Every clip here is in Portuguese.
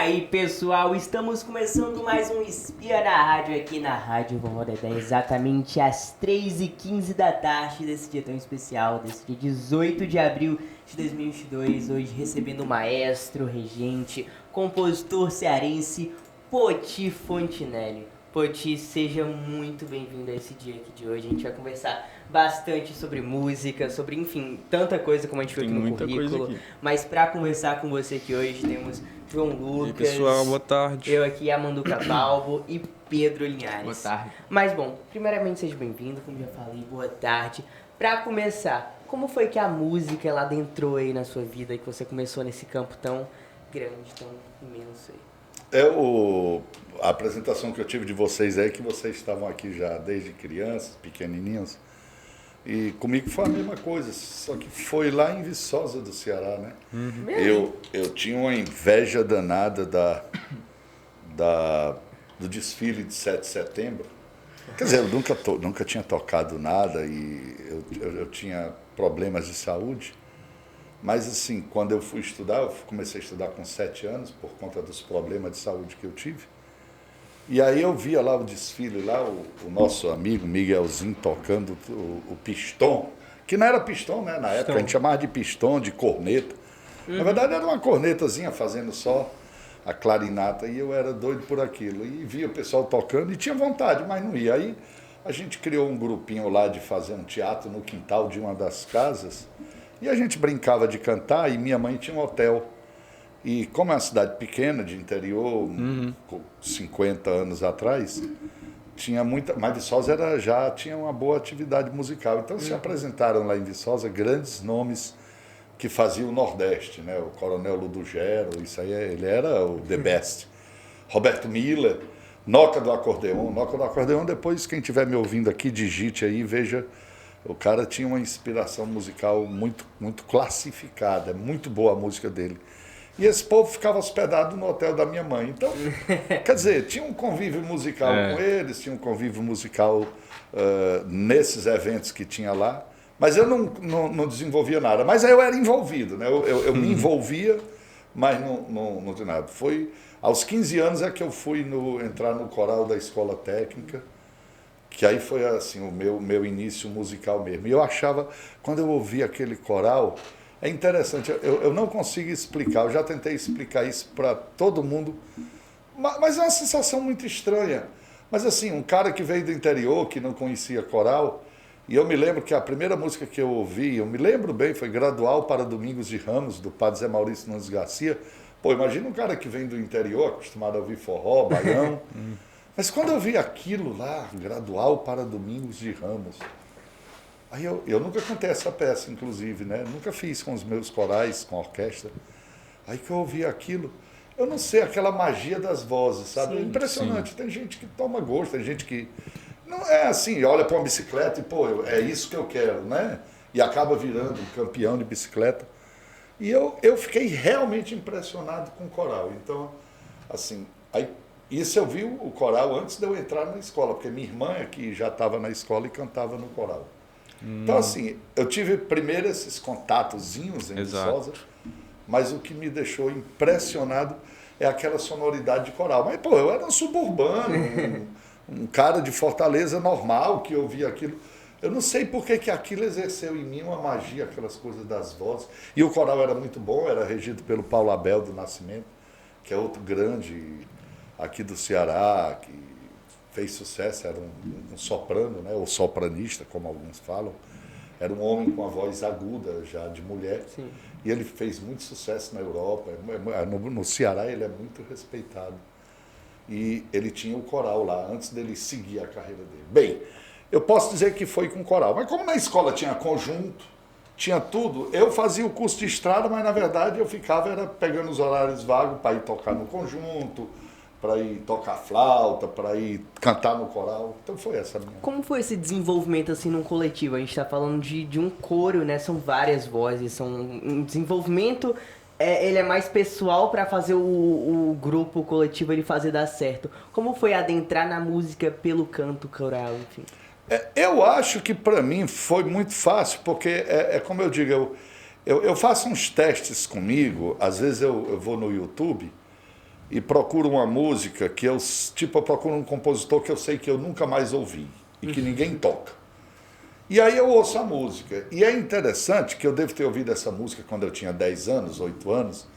aí, pessoal, estamos começando mais um Espia na Rádio aqui na Rádio Vovó Dedé, exatamente às 3h15 da tarde desse dia tão especial, desse dia 18 de abril de 2022, hoje recebendo o maestro, regente, compositor cearense, Poti Fontinelli. Poti, seja muito bem-vindo a esse dia aqui de hoje. A gente vai conversar bastante sobre música, sobre, enfim, tanta coisa como a gente viu aqui no currículo. Mas para conversar com você aqui hoje temos João Lucas. E aí, pessoal, boa tarde. Eu aqui, Amanduca Balbo e Pedro Linhares. Boa tarde. Mas bom, primeiramente seja bem-vindo, como já falei, boa tarde. Para começar, como foi que a música ela adentrou aí na sua vida, que você começou nesse campo tão grande, tão imenso aí? A apresentação que eu tive de vocês é que vocês estavam aqui já desde crianças, pequenininhos, e comigo foi a mesma coisa, só que foi lá em Viçosa do Ceará, né? Eu tinha uma inveja danada do desfile de 7 de setembro. Quer dizer, eu nunca tinha tocado nada e eu tinha problemas de saúde. Mas assim, quando eu fui estudar, eu comecei a estudar com 7 anos, por conta dos problemas de saúde que eu tive. E aí eu via lá o desfile, lá o nosso amigo Miguelzinho tocando o pistão, que não era pistão, né? Na época a gente chamava de pistão, de corneta. Na verdade era uma cornetazinha fazendo só a clarinata, e eu era doido por aquilo. E via o pessoal tocando e tinha vontade, mas não ia. Aí a gente criou um grupinho lá de fazer um teatro no quintal de uma das casas. E a gente brincava de cantar e minha mãe tinha um hotel. E como é uma cidade pequena, de interior, 50 anos atrás, tinha muita... Mas Viçosa já tinha uma boa atividade musical. Então se apresentaram lá em Viçosa grandes nomes que faziam o Nordeste, né? O Coronel Ludugero, isso aí, ele era o the best. Roberto Miller, Noca do Acordeon. Noca do Acordeon, depois quem estiver me ouvindo aqui, digite aí e veja... O cara tinha uma inspiração musical muito, muito classificada, muito boa a música dele. E esse povo ficava hospedado no hotel da minha mãe. Então, quer dizer, tinha um convívio musical com eles, tinha um convívio musical nesses eventos que tinha lá, mas eu não desenvolvia nada. Mas aí eu era envolvido, né? Eu me envolvia, mas não tinha nada. Foi aos 15 anos é que eu fui entrar no coral da escola técnica, que aí foi assim o meu início musical mesmo. E eu achava, quando eu ouvia aquele coral, é interessante, eu não consigo explicar, eu já tentei explicar isso para todo mundo, mas é uma sensação muito estranha. Mas assim, um cara que veio do interior, que não conhecia coral, e eu me lembro que a primeira música que eu ouvi, eu me lembro bem, foi Gradual para Domingos de Ramos, do padre Zé Maurício Nunes Garcia. Pô, imagina um cara que vem do interior, acostumado a ouvir forró, baião. Mas quando eu vi aquilo lá, Gradual para Domingos de Ramos, aí eu nunca cantei essa peça, inclusive, né? Nunca fiz com os meus corais, com a orquestra. Aí que eu ouvi aquilo, eu não sei, aquela magia das vozes, sabe? Sim, é impressionante. sim. Tem gente que toma gosto, tem gente que... Não é assim, olha para uma bicicleta e, pô, é isso que eu quero, né? E acaba virando um campeão de bicicleta. E eu fiquei realmente impressionado com o coral. Então, assim, aí... Isso eu vi o coral antes de eu entrar na escola, porque minha irmã aqui já estava na escola e cantava no coral. Então, assim, eu tive primeiro esses contatozinhos em Viçosa, mas o que me deixou impressionado é aquela sonoridade de coral. Mas, pô, eu era um suburbano, um cara de Fortaleza normal que ouvia aquilo. Eu não sei por que aquilo exerceu em mim uma magia, aquelas coisas das vozes. E o coral era muito bom, era regido pelo Paulo Abel do Nascimento, que é outro grande... aqui do Ceará, que fez sucesso, era um soprano, né? Ou sopranista, como alguns falam. Era um homem com a voz aguda, já de mulher. Sim. E ele fez muito sucesso na Europa. No Ceará ele é muito respeitado. E ele tinha o coral lá, antes dele seguir a carreira dele. Bem, eu posso dizer que foi com coral. Mas como na escola tinha conjunto, tinha tudo, eu fazia o curso de estrada, mas na verdade eu ficava pegando os horários vagos para ir tocar no conjunto, para ir tocar flauta, para ir cantar no coral. Então foi essa minha... Como foi esse desenvolvimento assim num coletivo? A gente tá falando de um coro, né? São várias vozes, são um desenvolvimento, ele é mais pessoal para fazer o grupo, o coletivo, ele fazer dar certo. Como foi adentrar na música pelo canto coral, enfim? Eu acho que para mim foi muito fácil, porque como eu digo, eu faço uns testes comigo, às vezes eu vou no YouTube e procuro uma música que eu procuro um compositor que eu sei que eu nunca mais ouvi e que ninguém toca. E aí eu ouço a música. E é interessante que eu devo ter ouvido essa música quando eu tinha 10 anos, 8 anos.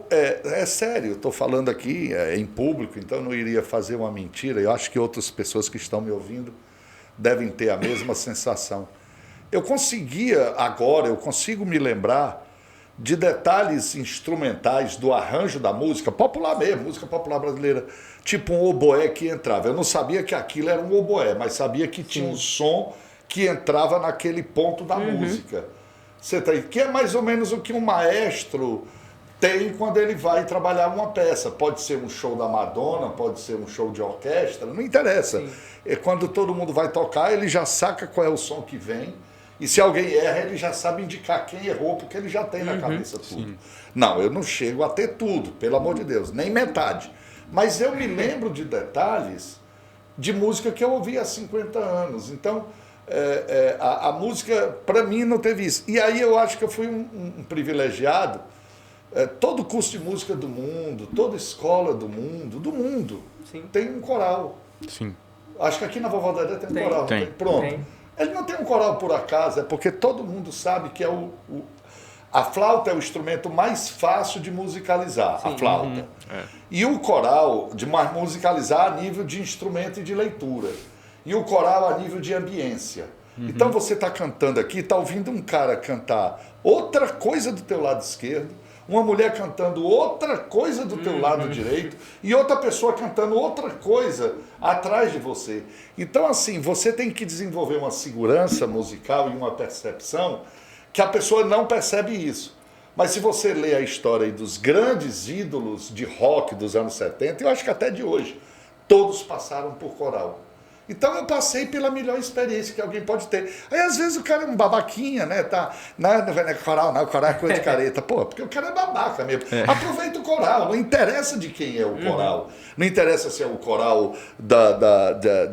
É sério, eu estou falando aqui em público, então eu não iria fazer uma mentira. Eu acho que outras pessoas que estão me ouvindo devem ter a mesma sensação. Eu consigo me lembrar de detalhes instrumentais do arranjo da música, popular mesmo, música popular brasileira, tipo um oboé que entrava. Eu não sabia que aquilo era um oboé, mas sabia que tinha um som que entrava naquele ponto da música. Que é mais ou menos o que um maestro tem quando ele vai trabalhar uma peça. Pode ser um show da Madonna, pode ser um show de orquestra, não interessa. Quando todo mundo vai tocar, ele já saca qual é o som que vem. E se alguém erra, ele já sabe indicar quem errou, porque ele já tem na cabeça tudo. Não, eu não chego a ter tudo, pelo amor de Deus, nem metade. Mas eu me lembro de detalhes de música que eu ouvi há 50 anos. Então, a música, para mim, não teve isso. E aí eu acho que eu fui um privilegiado. Todo curso de música do mundo, toda escola do mundo, tem um coral. Sim. Acho que aqui na Vovó Dedé tem um coral. Pronto. Tem. Ele não tem um coral por acaso, é porque todo mundo sabe que a flauta é o instrumento mais fácil de musicalizar, a flauta. E o coral, de musicalizar a nível de instrumento e de leitura. E o coral a nível de ambiência. Então você está cantando aqui, está ouvindo um cara cantar outra coisa do teu lado esquerdo, uma mulher cantando outra coisa do teu lado direito e outra pessoa cantando outra coisa atrás de você. Então, assim, você tem que desenvolver uma segurança musical e uma percepção que a pessoa não percebe isso. Mas se você lê a história dos grandes ídolos de rock dos anos 70, eu acho que até de hoje, todos passaram por coral. Então eu passei pela melhor experiência que alguém pode ter. Aí às vezes o cara é um babaquinha, né? Não é coral, não, coral é coisa de careta. Pô, porque o cara é babaca mesmo. Aproveita o coral, não interessa de quem é o coral. Não interessa se é o coral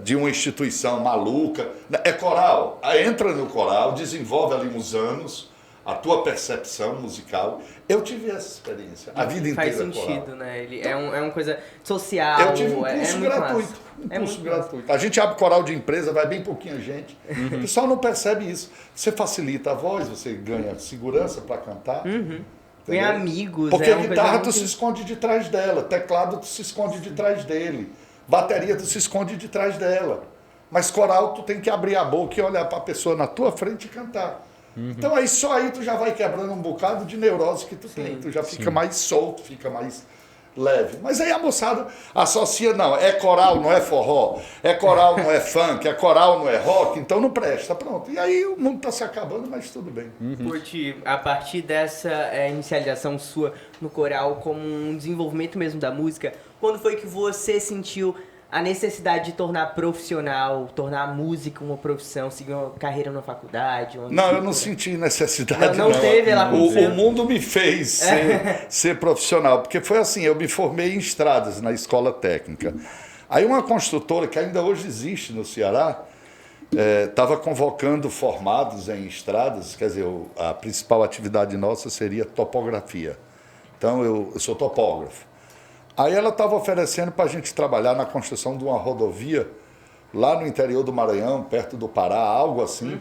de uma instituição maluca. É coral. Entra no coral, desenvolve ali uns anos a tua percepção musical. Eu tive essa experiência, a vida inteira. Faz sentido, coral. né? Ele é uma coisa social. Eu tive um curso gratuito. Massa. Um curso gratuito. A gente abre coral de empresa, vai bem pouquinha gente. O pessoal não percebe isso. Você facilita a voz, você ganha segurança para cantar. Ganha amigos. Porque a guitarra tu se esconde de trás dela, teclado tu se esconde de trás dele, bateria tu se esconde de trás dela. Mas coral tu tem que abrir a boca e olhar para a pessoa na tua frente e cantar. Então aí só aí tu já vai quebrando um bocado de neurose que tu tem. Tu já fica mais solto, fica mais leve. Mas aí a moçada associa, não, é coral, não é forró, é coral, não é funk, é coral, não é rock, então não presta, pronto. E aí o mundo está se acabando, mas tudo bem. Curti, a partir dessa inicialização sua no coral, como um desenvolvimento mesmo da música, quando foi que você sentiu a necessidade de tornar profissional, tornar a música uma profissão, seguir uma carreira na faculdade? Não, eu não senti necessidade, não. Não teve, ela o mundo me fez ser profissional, porque foi assim, eu me formei em estradas na escola técnica. Aí uma construtora, que ainda hoje existe no Ceará, estava convocando formados em estradas, quer dizer, a principal atividade nossa seria topografia. Então eu sou topógrafo. Aí ela estava oferecendo para a gente trabalhar na construção de uma rodovia lá no interior do Maranhão, perto do Pará, algo assim,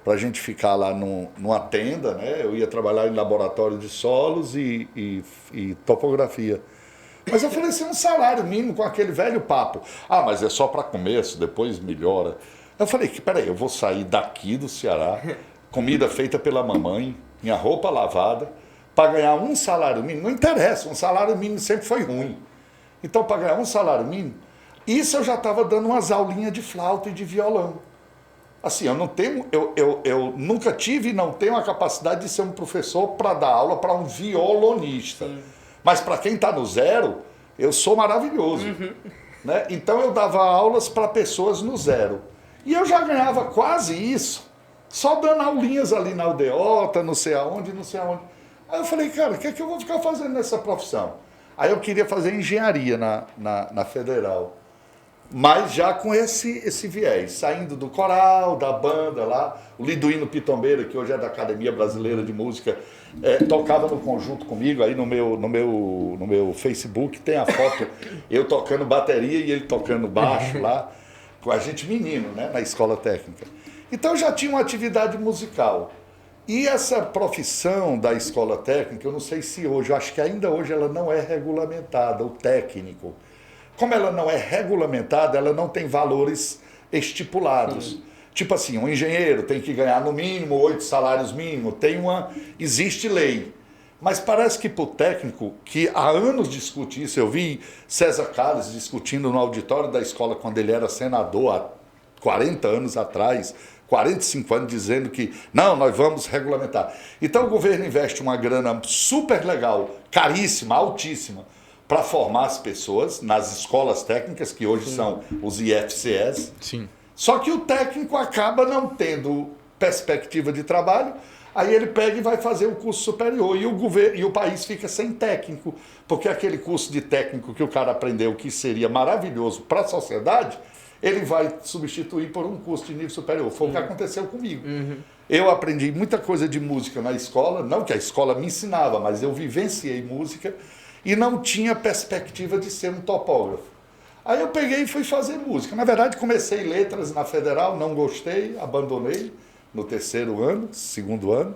para a gente ficar lá numa tenda, né? Eu ia trabalhar em laboratório de solos e topografia. Mas oferecia um salário mínimo com aquele velho papo. Ah, mas é só para começo, depois melhora. Eu falei, peraí, eu vou sair daqui do Ceará, comida feita pela mamãe, minha roupa lavada, para ganhar um salário mínimo, não interessa, um salário mínimo sempre foi ruim. Então, para ganhar um salário mínimo, isso eu já estava dando umas aulinhas de flauta e de violão. Assim, eu nunca tive e não tenho a capacidade de ser um professor para dar aula para um violonista. Mas para quem está no zero, eu sou maravilhoso. Né? Então eu dava aulas para pessoas no zero. E eu já ganhava quase isso, só dando aulinhas ali na aldeota, não sei aonde, não sei aonde. Aí eu falei, cara, o que é que eu vou ficar fazendo nessa profissão? Aí eu queria fazer engenharia na Federal. mas já com esse viés, saindo do coral, da banda lá, o Liduíno Pitombeira, que hoje é da Academia Brasileira de Música, tocava no conjunto comigo, aí no meu Facebook tem a foto, eu tocando bateria e ele tocando baixo lá, com a gente menino, né, na escola técnica. Então já tinha uma atividade musical. E essa profissão da escola técnica, eu não sei se hoje, eu acho que ainda hoje ela não é regulamentada, o técnico. Como ela não é regulamentada, ela não tem valores estipulados. Sim. Tipo assim, um engenheiro tem que ganhar no mínimo 8 salários mínimos, existe lei. Mas parece que para o técnico, que há anos discute isso, eu vi César Carlos discutindo no auditório da escola quando ele era senador, há 40 anos atrás, 45 anos, dizendo que não, nós vamos regulamentar. Então o governo investe uma grana super legal, caríssima, altíssima, para formar as pessoas nas escolas técnicas, que hoje são os IFCS. Sim. Só que o técnico acaba não tendo perspectiva de trabalho, aí ele pega e vai fazer o curso superior, e o país fica sem técnico, porque aquele curso de técnico que o cara aprendeu, que seria maravilhoso para a sociedade, ele vai substituir por um curso de nível superior. Foi o que aconteceu comigo. Eu aprendi muita coisa de música na escola, não que a escola me ensinava, mas eu vivenciei música e não tinha perspectiva de ser um topógrafo. Aí eu peguei e fui fazer música. Na verdade, comecei letras na Federal, não gostei, abandonei no terceiro ano, segundo ano.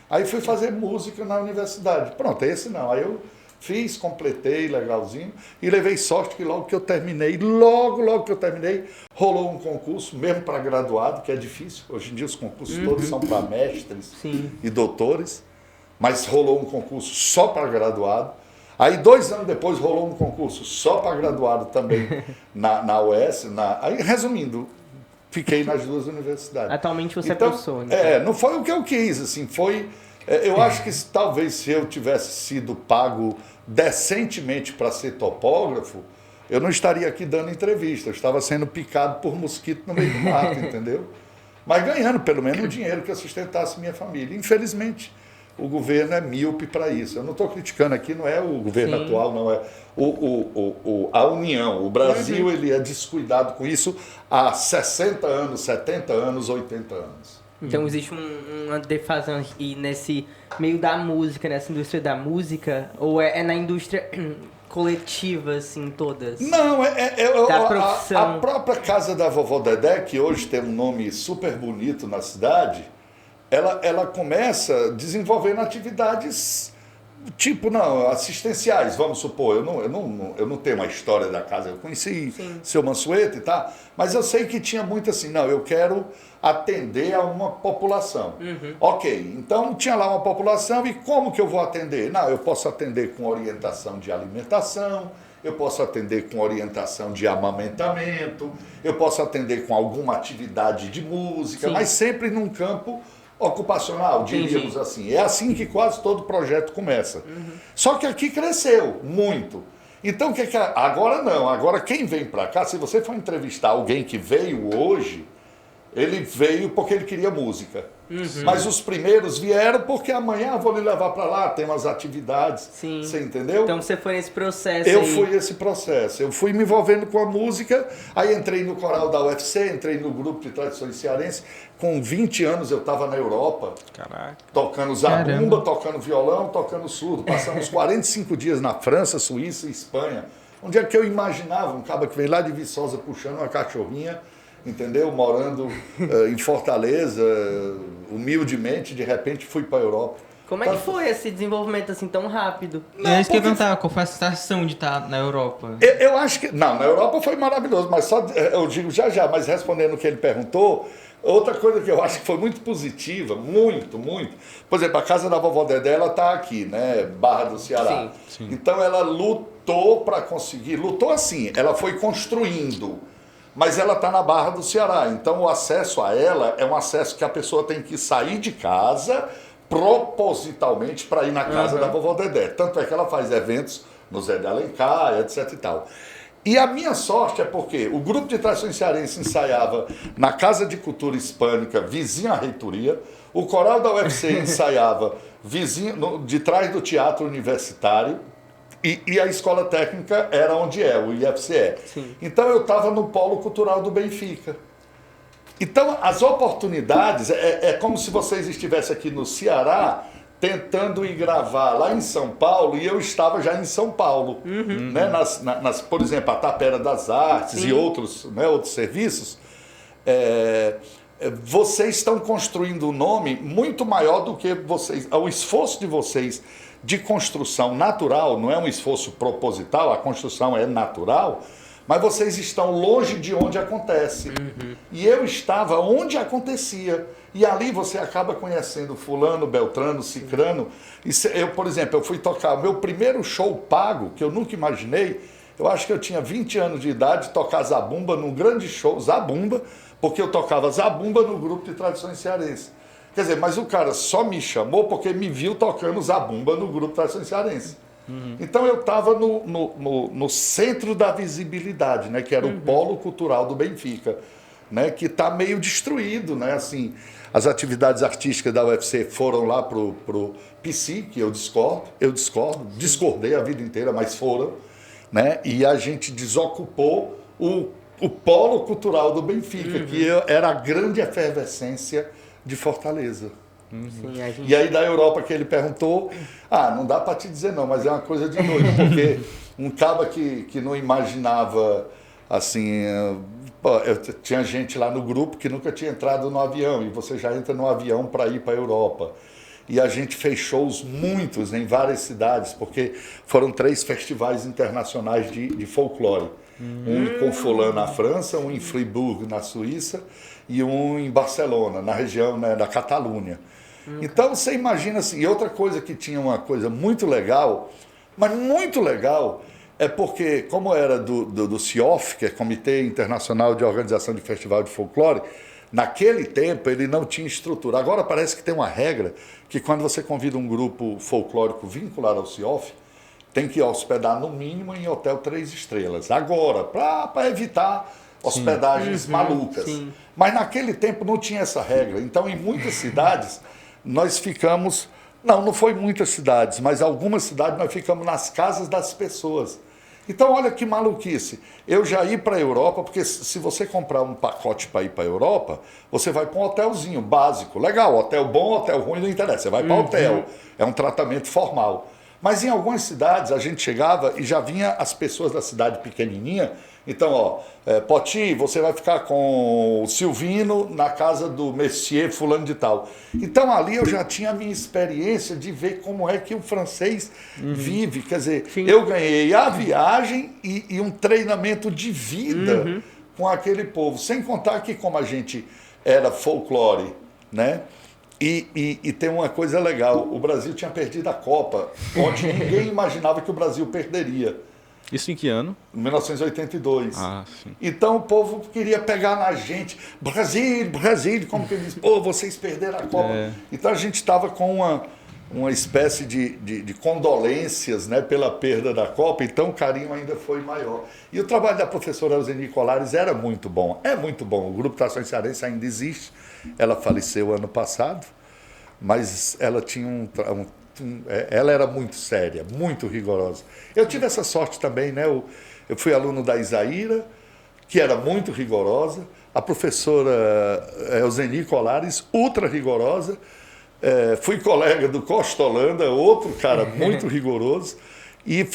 Aí fui fazer música na universidade. Pronto, esse não. Aí eu fiz, completei, legalzinho, e levei sorte que logo que eu terminei, logo que eu terminei, rolou um concurso, mesmo para graduado, que é difícil. Hoje em dia os concursos todos são para mestres e doutores, mas rolou um concurso só para graduado. Aí 2 anos depois rolou um concurso só para graduado também na UES. Aí, resumindo, fiquei nas 2 universidades. Atualmente você é professor. Então. Não foi o que eu quis, assim, foi... Eu acho que talvez se eu tivesse sido pago decentemente para ser topógrafo, eu não estaria aqui dando entrevista, eu estava sendo picado por mosquito no meio do mato, entendeu? Mas ganhando pelo menos o dinheiro que eu sustentasse minha família. Infelizmente, o governo é míope para isso. Eu não estou criticando aqui, não é o governo atual, não é a União. O Brasil ele é descuidado com isso há 60 anos, 70 anos, 80 anos. Então existe uma defasagem nesse meio da música, nessa indústria da música, ou é na indústria coletiva, assim, todas? Não, da profissão. A própria casa da vovó Dedé, que hoje tem um nome super bonito na cidade, ela começa desenvolvendo atividades tipo, assistenciais, vamos supor. Eu não tenho uma história da casa, eu conheci seu Mansueto e tal, mas eu sei que tinha muito assim, eu quero atender a uma população. Ok, então tinha lá uma população e como que eu vou atender? Eu posso atender com orientação de alimentação, eu posso atender com orientação de amamentamento, eu posso atender com alguma atividade de música, mas sempre num campo ocupacional, diríamos assim. É assim que quase todo projeto começa. Só que aqui cresceu muito. Então, agora não. Agora, quem vem para cá, se você for entrevistar alguém que veio hoje, ele veio porque ele queria música. Mas os primeiros vieram porque amanhã vou lhe levar para lá, tem umas atividades. Sim. Você entendeu? Então você foi nesse processo. Eu fui esse processo. Eu fui me envolvendo com a música, aí entrei no coral da UFC, entrei no grupo de tradições cearenses. Com 20 anos eu estava na Europa. Caraca. Tocando zabumba, tocando violão, tocando surdo. Passamos 45 dias na França, Suíça e Espanha. Um dia que eu imaginava um cara que veio lá de Viçosa puxando uma cachorrinha, entendeu? Morando em Fortaleza, humildemente, de repente fui para a Europa. Como é que foi esse desenvolvimento assim tão rápido? É isso que eu ia perguntar, qual foi a sensação de estar na Europa? Eu acho que... na Europa foi maravilhoso, mas só eu digo já, mas respondendo o que ele perguntou, outra coisa que eu acho que foi muito positiva, muito. Por exemplo, a casa da vovó Dedé, ela está aqui, né? Barra do Ceará. Sim. Então ela lutou para conseguir... Lutou assim, ela foi construindo... Mas ela está na Barra do Ceará, então o acesso a ela é um acesso que a pessoa tem que sair de casa propositalmente para ir na casa da vovó Dedé. Tanto é que ela faz eventos no Zé de Alencar, etc e tal. E a minha sorte é porque o grupo de tradições cearenses ensaiava na Casa de Cultura Hispânica, vizinha à reitoria, o coral da UFC ensaiava vizinho, de trás do Teatro Universitário, E a escola técnica era onde é, o IFCE. Sim. Então eu estava no Polo Cultural do Benfica. Então as oportunidades, é como se vocês estivessem aqui no Ceará tentando ir gravar lá em São Paulo e eu estava já em São Paulo. Né? Por exemplo, a Tapera das Artes e outros, né, outros serviços. Vocês estão construindo um nome muito maior do que vocês. O esforço de vocês de construção natural, não é um esforço proposital, a construção é natural, mas vocês estão longe de onde acontece. E eu estava onde acontecia. E ali você acaba conhecendo fulano, beltrano, cicrano. Eu, por exemplo, eu fui tocar o meu primeiro show pago, que eu nunca imaginei. Eu acho que eu tinha 20 anos de idade, tocar zabumba num grande show, zabumba, porque eu tocava zabumba no grupo de tradições cearenses. Quer dizer, mas o cara só me chamou porque me viu tocando zabumba no grupo de tradições cearenses. Então eu estava no centro da visibilidade, né, que era o Polo Cultural do Benfica, né, que está meio destruído. Né, assim, as atividades artísticas da UFC foram lá para o PC, que eu discordei a vida inteira, mas foram. Né, e a gente desocupou o Polo Cultural do Benfica, que era a grande efervescência de Fortaleza. Sim, E aí da Europa que ele perguntou, não dá para te dizer não, mas é uma coisa de doido, porque um cara que não imaginava, assim, tinha gente lá no grupo que nunca tinha entrado no avião, e você já entra no avião para ir para a Europa. E a gente fez shows muitos em várias cidades, porque foram 3 festivais internacionais de folclore. Um em Confolã, na França, um em Fribourg, na Suíça, e um em Barcelona, na região, né, da Catalunha. Então você imagina assim, e outra coisa que tinha uma coisa muito legal, mas muito legal, é porque, como era do CIOF, que é Comitê Internacional de Organização de Festival de Folclore, naquele tempo ele não tinha estrutura. Agora parece que tem uma regra que quando você convida um grupo folclórico vinculado ao CIOF, tem que hospedar no mínimo em hotel 3 estrelas. Agora, para evitar hospedagens malucas. Sim. Mas naquele tempo não tinha essa regra. Então, em muitas cidades, nós ficamos... Não foi muitas cidades, mas algumas cidades nós ficamos nas casas das pessoas. Então, olha que maluquice. Eu já ia para a Europa, porque se você comprar um pacote para ir para a Europa, você vai para um hotelzinho básico. Legal, hotel bom, hotel ruim, não interessa. Você vai para hotel. É um tratamento formal. Mas em algumas cidades a gente chegava e já vinha as pessoas da cidade pequenininha. Então, Poti, você vai ficar com o Silvino na casa do Messier fulano de tal. Então ali eu já tinha a minha experiência de ver como é que o francês vive. Quer dizer, eu ganhei a viagem e um treinamento de vida com aquele povo. Sem contar que como a gente era folclore, né? E tem uma coisa legal, o Brasil tinha perdido a Copa, onde ninguém imaginava que o Brasil perderia. Isso em que ano? Em 1982. Sim. Então o povo queria pegar na gente. Brasil, como que eles... vocês perderam a Copa. Então a gente estava com uma espécie de condolências, né, pela perda da Copa, então o carinho ainda foi maior. E o trabalho da professora Elzeni Colares era muito bom. É muito bom. O Grupo Trações Cearense ainda existe. Ela faleceu ano passado, mas ela tinha ela era muito séria, muito rigorosa. Eu tive essa sorte também, né? Eu fui aluno da Isaíra, que era muito rigorosa, a professora Elzeni Colares, ultra rigorosa, fui colega do Costa Holanda, outro cara muito rigoroso, e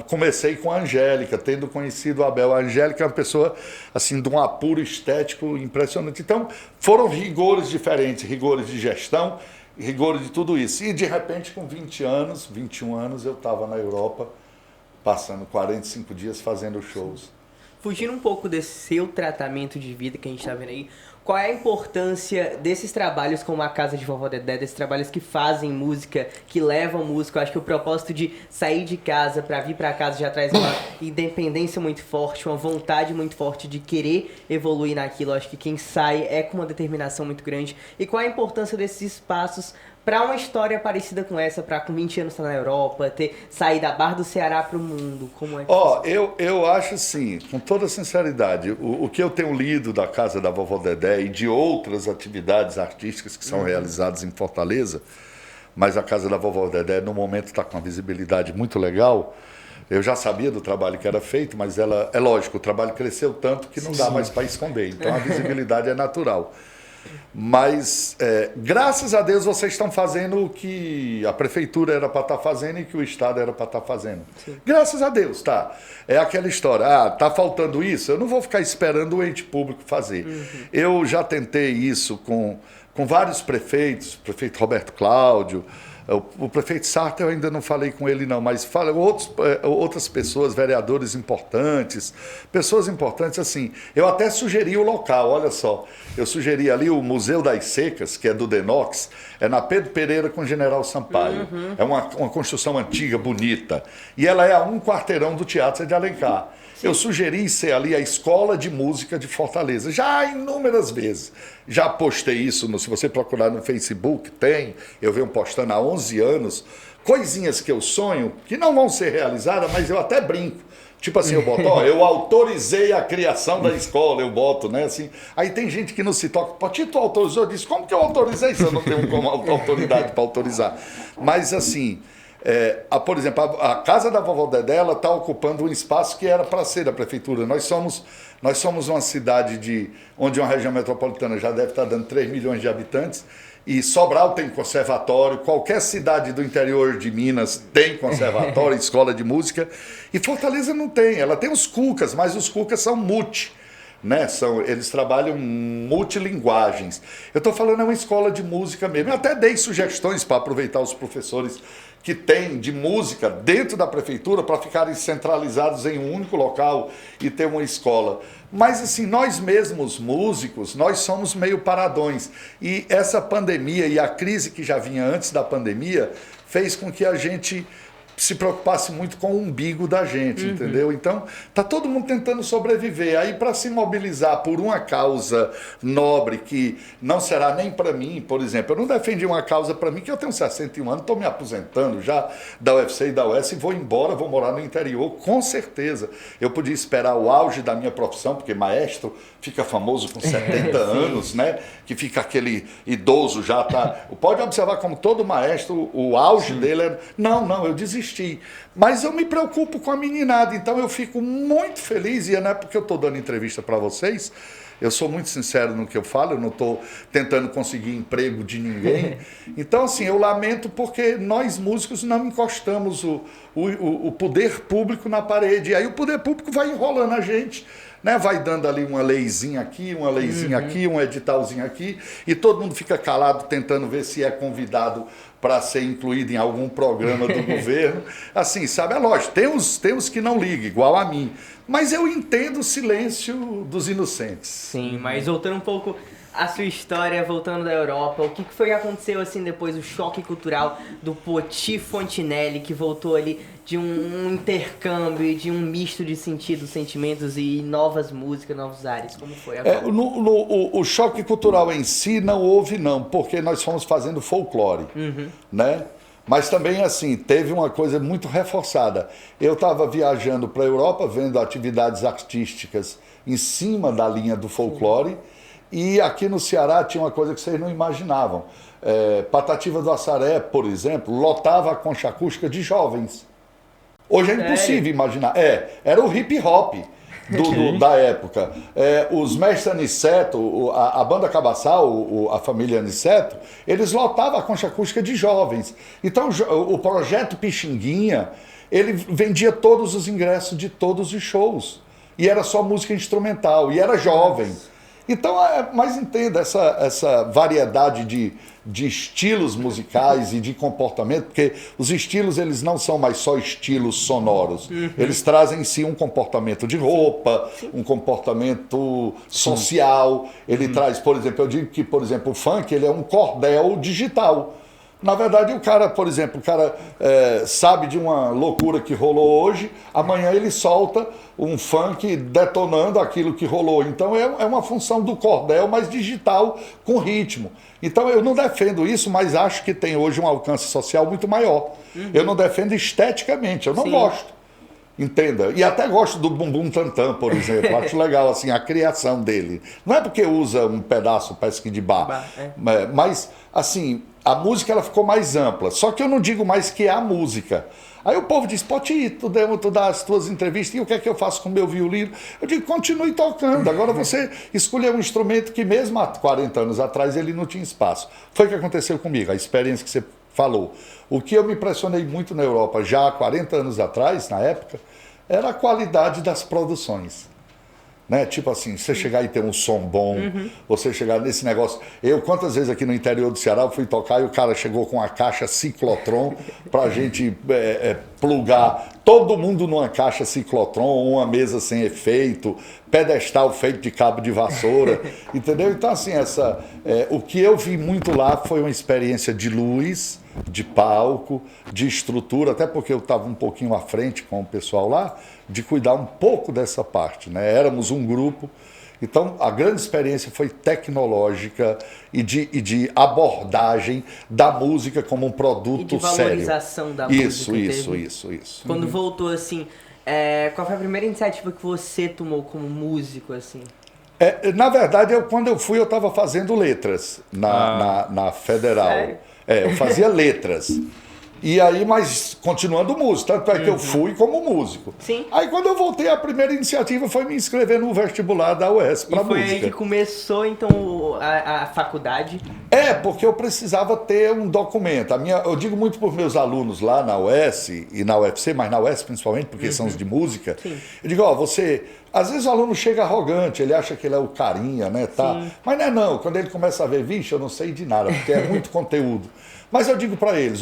comecei com a Angélica, tendo conhecido a Abel. A Angélica é uma pessoa assim, de um apuro estético impressionante. Então, foram rigores diferentes, rigores de gestão, rigores de tudo isso. E, de repente, com 21 anos, eu estava na Europa, passando 45 dias fazendo shows. Fugindo um pouco desse seu tratamento de vida que a gente está vendo aí, qual é a importância desses trabalhos como a Casa de Vovó Dedé, desses trabalhos que fazem música, que levam música? Eu acho que o propósito de sair de casa para vir para casa já traz uma independência muito forte, uma vontade muito forte de querer evoluir naquilo. Eu acho que quem sai é com uma determinação muito grande. E qual é a importância desses espaços para uma história parecida com essa, para com 20 anos estar na Europa, sair da Barra do Ceará para o mundo? Como é que eu acho assim, com toda sinceridade, o que eu tenho lido da Casa da Vovó Dedé e de outras atividades artísticas que são realizadas em Fortaleza, mas a casa da vovó Dedé, no momento, está com uma visibilidade muito legal. Eu já sabia do trabalho que era feito, mas ela, é lógico, o trabalho cresceu tanto que não dá mais para esconder. Então a visibilidade é natural. Mas, graças a Deus, vocês estão fazendo o que a prefeitura era para estar fazendo e que o Estado era para estar fazendo. Sim. Graças a Deus, tá? É aquela história, tá faltando isso? Eu não vou ficar esperando o ente público fazer. Eu já tentei isso com vários prefeitos, o prefeito Roberto Cláudio, o prefeito Sartre eu ainda não falei com ele não, mas outras pessoas, vereadores importantes, pessoas importantes assim. Eu até sugeri o local, olha só. Eu sugeri ali o Museu das Secas, que é do Denox, é na Pedro Pereira com o General Sampaio. É uma construção antiga, bonita. E ela é a um quarteirão do Teatro Zé de Alencar. Eu sugeri ser ali a Escola de Música de Fortaleza, já inúmeras vezes. Já postei isso, se você procurar no Facebook, eu venho postando há 11 anos, coisinhas que eu sonho, que não vão ser realizadas, mas eu até brinco. Tipo assim, eu boto, eu autorizei a criação da escola, eu boto, né, assim. Aí tem gente que não se toca, Poti, tu autorizou? Eu disse, como que eu autorizei se eu não tenho autoridade para autorizar? Mas assim... por exemplo, a casa da vovó Dedé está ocupando um espaço que era para ser da prefeitura. Nós somos uma cidade onde uma região metropolitana já deve estar dando 3 milhões de habitantes, e Sobral tem conservatório, qualquer cidade do interior de Minas tem conservatório, escola de música, e Fortaleza não tem. Ela tem os cucas, mas os cucas são né? Eles trabalham multilinguagens. Eu estou falando, é uma escola de música mesmo. Eu até dei sugestões para aproveitar os professores que tem de música dentro da prefeitura para ficarem centralizados em um único local e ter uma escola. Mas assim, nós mesmos músicos, nós somos meio paradões. E essa pandemia e a crise que já vinha antes da pandemia fez com que a gente se preocupasse muito com o umbigo da gente, entendeu? Então, tá todo mundo tentando sobreviver. Aí, para se mobilizar por uma causa nobre, que não será nem para mim, por exemplo, eu não defendi uma causa para mim, que eu tenho 61 anos, estou me aposentando já da UFC e da UES e vou embora, vou morar no interior, com certeza. Eu podia esperar o auge da minha profissão, porque maestro fica famoso com 70 anos, né? Que fica aquele idoso já, tá... Pode observar como todo maestro, o auge dele é... Não, eu desisti. Mas eu me preocupo com a meninada, então eu fico muito feliz, e não é porque eu estou dando entrevista para vocês, eu sou muito sincero no que eu falo, eu não estou tentando conseguir emprego de ninguém. Então, assim, eu lamento porque nós músicos não encostamos o poder público na parede, e aí o poder público vai enrolando a gente, né? Vai dando ali uma leizinha aqui, uma leizinha aqui, um editalzinho aqui, e todo mundo fica calado tentando ver se é convidado para ser incluído em algum programa do governo. Assim, sabe, é lógico, tem os que não ligam, igual a mim. Mas eu entendo o silêncio dos inocentes. Sim, mas voltando um pouco à sua história, voltando da Europa, o que foi que aconteceu assim depois do choque cultural do Poti Fontinelli, que voltou ali de um intercâmbio, de um misto de sentidos, sentimentos e novas músicas, novos ares? Como foi agora? O choque cultural em si não houve não, porque nós fomos fazendo folclore, né? Mas também, assim, teve uma coisa muito reforçada. Eu estava viajando para a Europa, vendo atividades artísticas em cima da linha do folclore, e aqui no Ceará tinha uma coisa que vocês não imaginavam. Patativa do Assaré, por exemplo, lotava a concha acústica de jovens. Hoje é impossível imaginar. Era o hip hop da época. Os mestres Aniceto, a banda Cabaçal, a família Aniceto, eles lotavam a concha acústica de jovens. Então o projeto Pixinguinha, ele vendia todos os ingressos de todos os shows. E era só música instrumental, e era jovem. Então, mas entenda essa variedade de estilos musicais e de comportamento, porque os estilos, eles não são mais só estilos sonoros. Eles trazem em si um comportamento de roupa, um comportamento social. Ele traz, por exemplo, eu digo que, por exemplo, o funk, ele é um cordel digital. Na verdade, o cara, por exemplo, sabe de uma loucura que rolou hoje, amanhã ele solta um funk detonando aquilo que rolou. Então é uma função do cordel, mas digital, com ritmo. Então eu não defendo isso, mas acho que tem hoje um alcance social muito maior. Eu não defendo esteticamente, eu não gosto. Entenda. E até gosto do Bumbum Tantan, por exemplo. Acho legal assim a criação dele. Não é porque usa um pedaço, parece que de bar. Mas, assim, a música ela ficou mais ampla. Só que eu não digo mais que é a música. Aí o povo diz, pode ir, tu dá as tuas entrevistas, e o que é que eu faço com o meu violino? Eu digo, continue tocando. Agora você escolheu um instrumento que mesmo há 40 anos atrás ele não tinha espaço. Foi o que aconteceu comigo, a experiência que você falou. O que eu me impressionei muito na Europa já há 40 anos atrás, na época, era a qualidade das produções. Né? Tipo assim, você chegar e ter um som bom, você chegar nesse negócio. Quantas vezes aqui no interior do Ceará eu fui tocar e o cara chegou com a caixa ciclotron pra gente plugar todo mundo numa caixa ciclotron, uma mesa sem efeito, pedestal feito de cabo de vassoura, entendeu? Então, assim, o que eu vi muito lá foi uma experiência de luz, de palco, de estrutura, até porque eu estava um pouquinho à frente com o pessoal lá, de cuidar um pouco dessa parte, né? Éramos um grupo, então a grande experiência foi tecnológica e de abordagem da música como um produto e de sério. valorização da música. Isso. Quando voltou, assim, qual foi a primeira iniciativa que você tomou como músico, assim? Na verdade, quando eu fui, eu estava fazendo letras na Federal. Sério? Eu fazia letras. E aí, mas continuando músico, tanto é que eu fui como músico. Sim. Aí quando eu voltei, a primeira iniciativa foi me inscrever no vestibular da UES para música. E foi aí que começou, então, a faculdade? Porque eu precisava ter um documento. Eu digo muito para os meus alunos lá na UES e na UFC, mas na UES principalmente, porque são os de música. Sim. Eu digo, às vezes o aluno chega arrogante, ele acha que ele é o carinha, né? Tá? Mas não. Quando ele começa a ver, vixe, eu não sei de nada, porque é muito conteúdo. Mas eu digo para eles,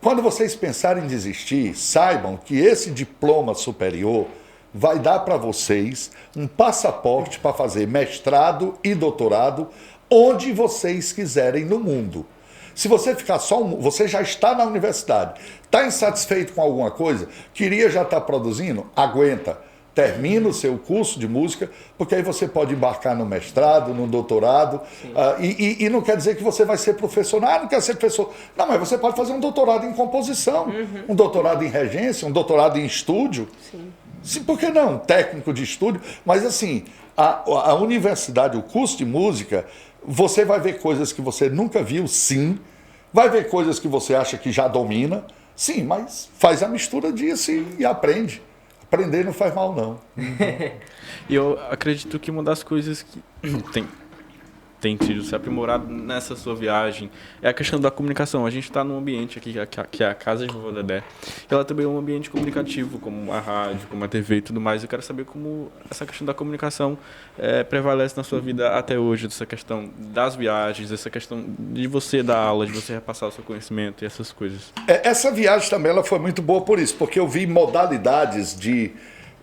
quando vocês pensarem em desistir, saibam que esse diploma superior vai dar para vocês um passaporte para fazer mestrado e doutorado onde vocês quiserem no mundo. Se você ficar você já está na universidade, está insatisfeito com alguma coisa, queria já estar produzindo, aguenta. Termina o seu curso de música, porque aí você pode embarcar no mestrado, no doutorado, e não quer dizer que você vai ser professor. Não quer ser professor. Não, mas você pode fazer um doutorado em composição, um doutorado em regência, um doutorado em estúdio. Sim, por que não? Técnico de estúdio. Mas assim, a universidade, o curso de música, você vai ver coisas que você nunca viu, sim. Vai ver coisas que você acha que já domina, sim, mas faz a mistura disso e aprende. Aprender não faz mal, não. E eu acredito que uma das coisas que tem sido se aprimorado nessa sua viagem é a questão da comunicação. A gente está num ambiente aqui, que é a Casa de Vovô Dedé. Ela também é um ambiente comunicativo, como a rádio, como a TV e tudo mais. Eu quero saber como essa questão da comunicação prevalece na sua vida até hoje, dessa questão das viagens, essa questão de você dar aula, de você repassar o seu conhecimento e essas coisas. Essa viagem também ela foi muito boa por isso, porque eu vi modalidades de...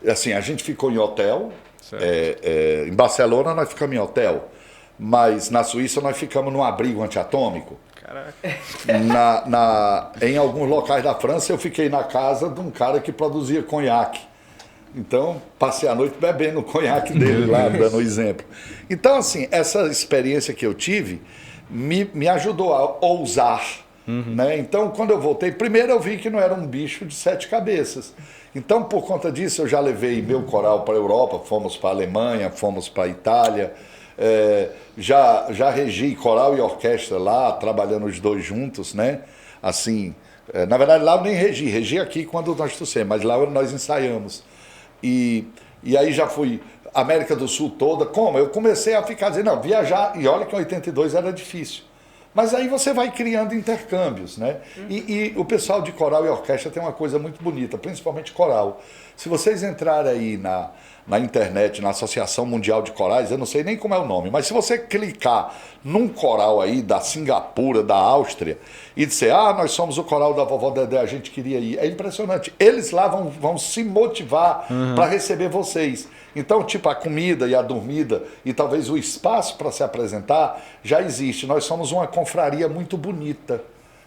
Assim, a gente ficou em hotel, em Barcelona nós ficamos em hotel, mas na Suíça nós ficamos num abrigo antiatômico. Caraca. Em alguns locais da França eu fiquei na casa de um cara que produzia conhaque. Então passei a noite bebendo o conhaque dele lá, dando exemplo. Então assim, essa experiência que eu tive me ajudou a ousar. Né? Então quando eu voltei, primeiro eu vi que não era um bicho de 7 cabeças. Então por conta disso eu já levei meu coral para a Europa, fomos para a Alemanha, fomos para a Itália. Já regi coral e orquestra lá, trabalhando os dois juntos, né? Assim, na verdade lá eu nem regi aqui quando nós trouxemos, mas lá nós ensaiamos. E aí já fui América do Sul toda. Como? Eu comecei a ficar dizendo, não, viajar, e olha que em 82 era difícil. Mas aí você vai criando intercâmbios, né? E o pessoal de coral e orquestra tem uma coisa muito bonita, principalmente coral. Se vocês entrarem aí na internet, na Associação Mundial de Corais, eu não sei nem como é o nome, mas se você clicar num coral aí da Singapura, da Áustria, e disser, nós somos o coral da Vovó Dedé, a gente queria ir, é impressionante. Eles lá vão se motivar para receber vocês. Então, tipo, a comida e a dormida e talvez o espaço para se apresentar já existe. Nós somos uma confraria muito bonita,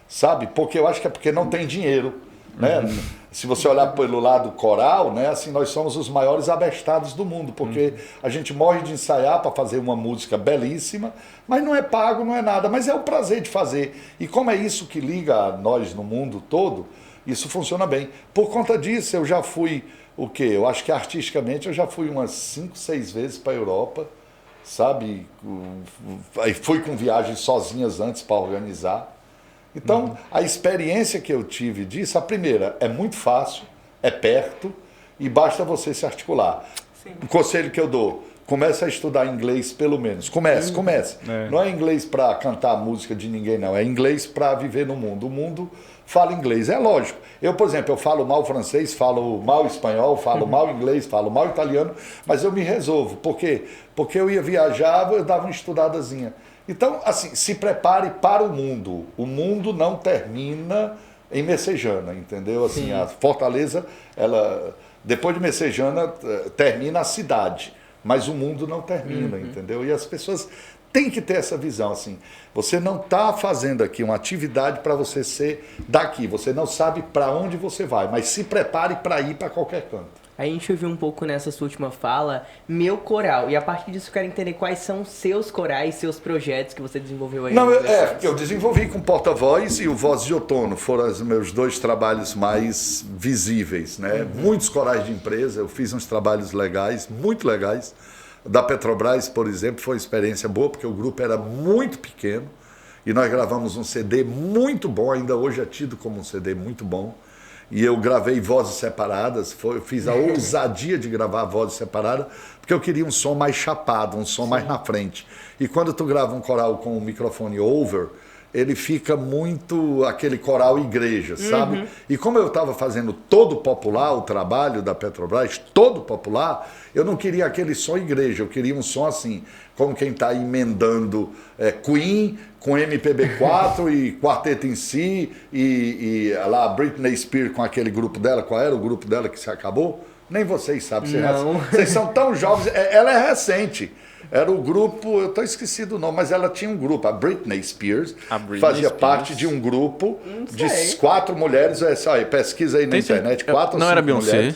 sabe? Porque eu acho que é porque não tem dinheiro, né? Se você olhar pelo lado coral, né, assim, nós somos os maiores abestados do mundo, porque a gente morre de ensaiar para fazer uma música belíssima, mas não é pago, não é nada, mas é o prazer de fazer. E como é isso que liga a nós no mundo todo, isso funciona bem. Por conta disso, eu já fui o quê? Eu acho que artisticamente eu já fui umas 5, 6 vezes para a Europa, sabe? Aí fui com viagens sozinhas antes para organizar. Então, a experiência que eu tive disso, a primeira, é muito fácil, é perto e basta você se articular. Sim. Um conselho que eu dou, comece a estudar inglês pelo menos. Comece. Não é inglês para cantar a música de ninguém, não. É inglês para viver no mundo. O mundo fala inglês, é lógico. Eu, por exemplo, eu falo mal francês, falo mal espanhol, falo mal inglês, falo mal italiano, mas eu me resolvo. Por quê? Porque eu ia viajar, eu dava uma estudadazinha. Então, assim, se prepare para o mundo. O mundo não termina em Messejana, entendeu? Assim, a Fortaleza, ela, depois de Messejana, termina a cidade. Mas o mundo não termina, entendeu? E as pessoas têm que ter essa visão, assim. Você não está fazendo aqui uma atividade para você ser daqui. Você não sabe para onde você vai, mas se prepare para ir para qualquer canto. A gente ouviu um pouco nessa sua última fala, meu coral. E a partir disso eu quero entender quais são seus corais, seus projetos que você desenvolveu aí. Não, eu desenvolvi com Porta-Voz e o Voz de Outono. Foram os meus 2 trabalhos mais visíveis, né? Muitos corais de empresa, eu fiz uns trabalhos legais, muito legais. Da Petrobras, por exemplo, foi uma experiência boa, porque o grupo era muito pequeno. E nós gravamos um CD muito bom, ainda hoje é tido como um CD muito bom. E eu gravei vozes separadas, eu fiz a ousadia de gravar vozes separadas, porque eu queria um som mais chapado, um som mais na frente. E quando tu grava um coral com o microfone over, ele fica muito aquele coral igreja, sabe? E como eu estava fazendo todo popular, o trabalho da Petrobras, todo popular, eu não queria aquele som igreja, eu queria um som assim, como quem está emendando Queen com MPB4 e Quarteto em Si e lá a Britney Spears com aquele grupo dela. Qual era o grupo dela que se acabou? Nem vocês sabem. Vocês são tão jovens. Ela é recente. Era o grupo, eu estou esquecido o nome, mas ela tinha um grupo, a Britney Spears, fazia parte de um grupo de 4 mulheres. Pesquisa aí na internet, 4 ou 5 mulheres. Não era Beyoncé?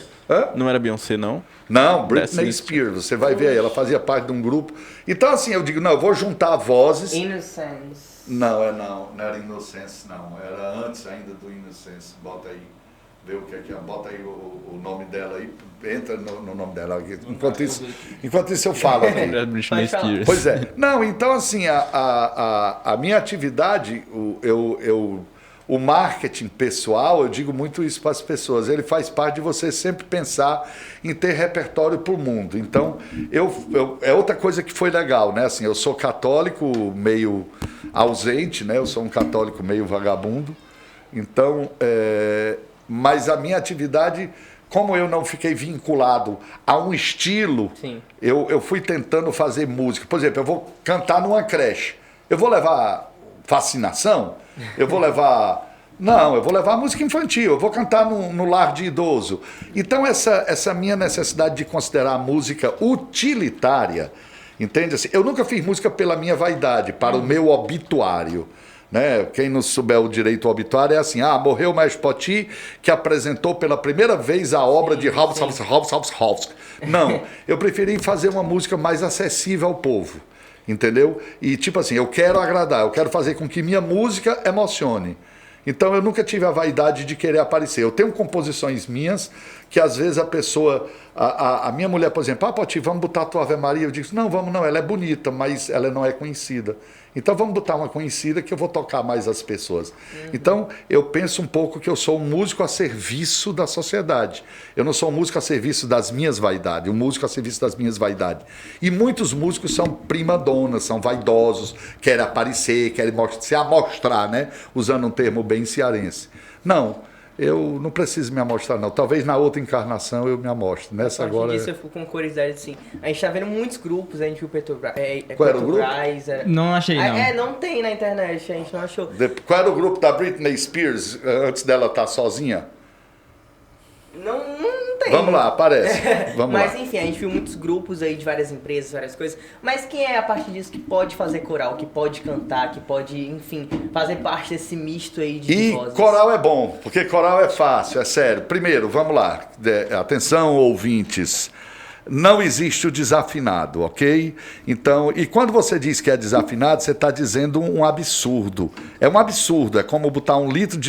Não era Beyoncé, não? Não, Britney Spears, você vai ver aí, ela fazia parte de um grupo. Então assim, eu digo, não, eu vou juntar vozes. Innocence. Não era Innocence, não. Era antes ainda do Innocence. Bota aí, vê o que é que é. Bota aí o nome dela aí, entra no nome dela. Enquanto isso eu falo aqui. Britney Spears. Pois é. Não, então assim, a minha atividade, o marketing pessoal, eu digo muito isso para as pessoas, ele faz parte de você sempre pensar em ter repertório para o mundo. Então, é outra coisa que foi legal, né? Assim, eu sou católico meio ausente, né? Eu sou um católico meio vagabundo. Então, mas a minha atividade, como eu não fiquei vinculado a um estilo, eu fui tentando fazer música. Por exemplo, eu vou cantar numa creche. Eu vou levar Fascinação? Eu vou levar... Não, eu vou levar música infantil, eu vou cantar no lar de idoso. Então essa minha necessidade de considerar a música utilitária, entende? Assim, eu nunca fiz música pela minha vaidade, para o meu obituário. Né? Quem não souber o direito ao obituário é assim, morreu o Maestro Poti, que apresentou pela primeira vez a obra de Hobbs. Não, eu preferi fazer uma música mais acessível ao povo. Entendeu? E tipo assim, eu quero agradar, eu quero fazer com que minha música emocione. Então eu nunca tive a vaidade de querer aparecer. Eu tenho composições minhas que às vezes a pessoa, a minha mulher, por exemplo, Poti, vamos botar a tua Ave Maria. Eu digo, não, vamos não, ela é bonita, mas ela não é conhecida. Então vamos botar uma conhecida que eu vou tocar mais as pessoas. Então eu penso um pouco que eu sou um músico a serviço da sociedade. Eu não sou um músico a serviço das minhas vaidades, um músico a serviço das minhas vaidades. E muitos músicos são prima-donas, são vaidosos, querem aparecer, querem se amostrar, né? Usando um termo bem cearense. Não. Eu não preciso me amostrar, não. Talvez na outra encarnação eu me amostre. Nessa agora... Disso eu fico com curiosidade, assim. A gente tá vendo muitos grupos, a gente viu Petrobras... Qual era o grupo? Não achei, não. Não tem na internet, a gente não achou. Qual era o grupo da Britney Spears, antes dela estar sozinha? Não tem. Vamos lá, aparece. Vamos Mas lá. enfim, a gente viu muitos grupos aí de várias empresas, várias coisas. Mas quem é a partir disso que pode fazer coral, que pode cantar, que pode, enfim, fazer parte desse misto aí de vozes? E coral é bom, porque coral é fácil, é sério. Primeiro, vamos lá. Atenção, ouvintes. Não existe o desafinado, ok? Então, e quando você diz que é desafinado, você está dizendo um absurdo. É um absurdo, é como botar um litro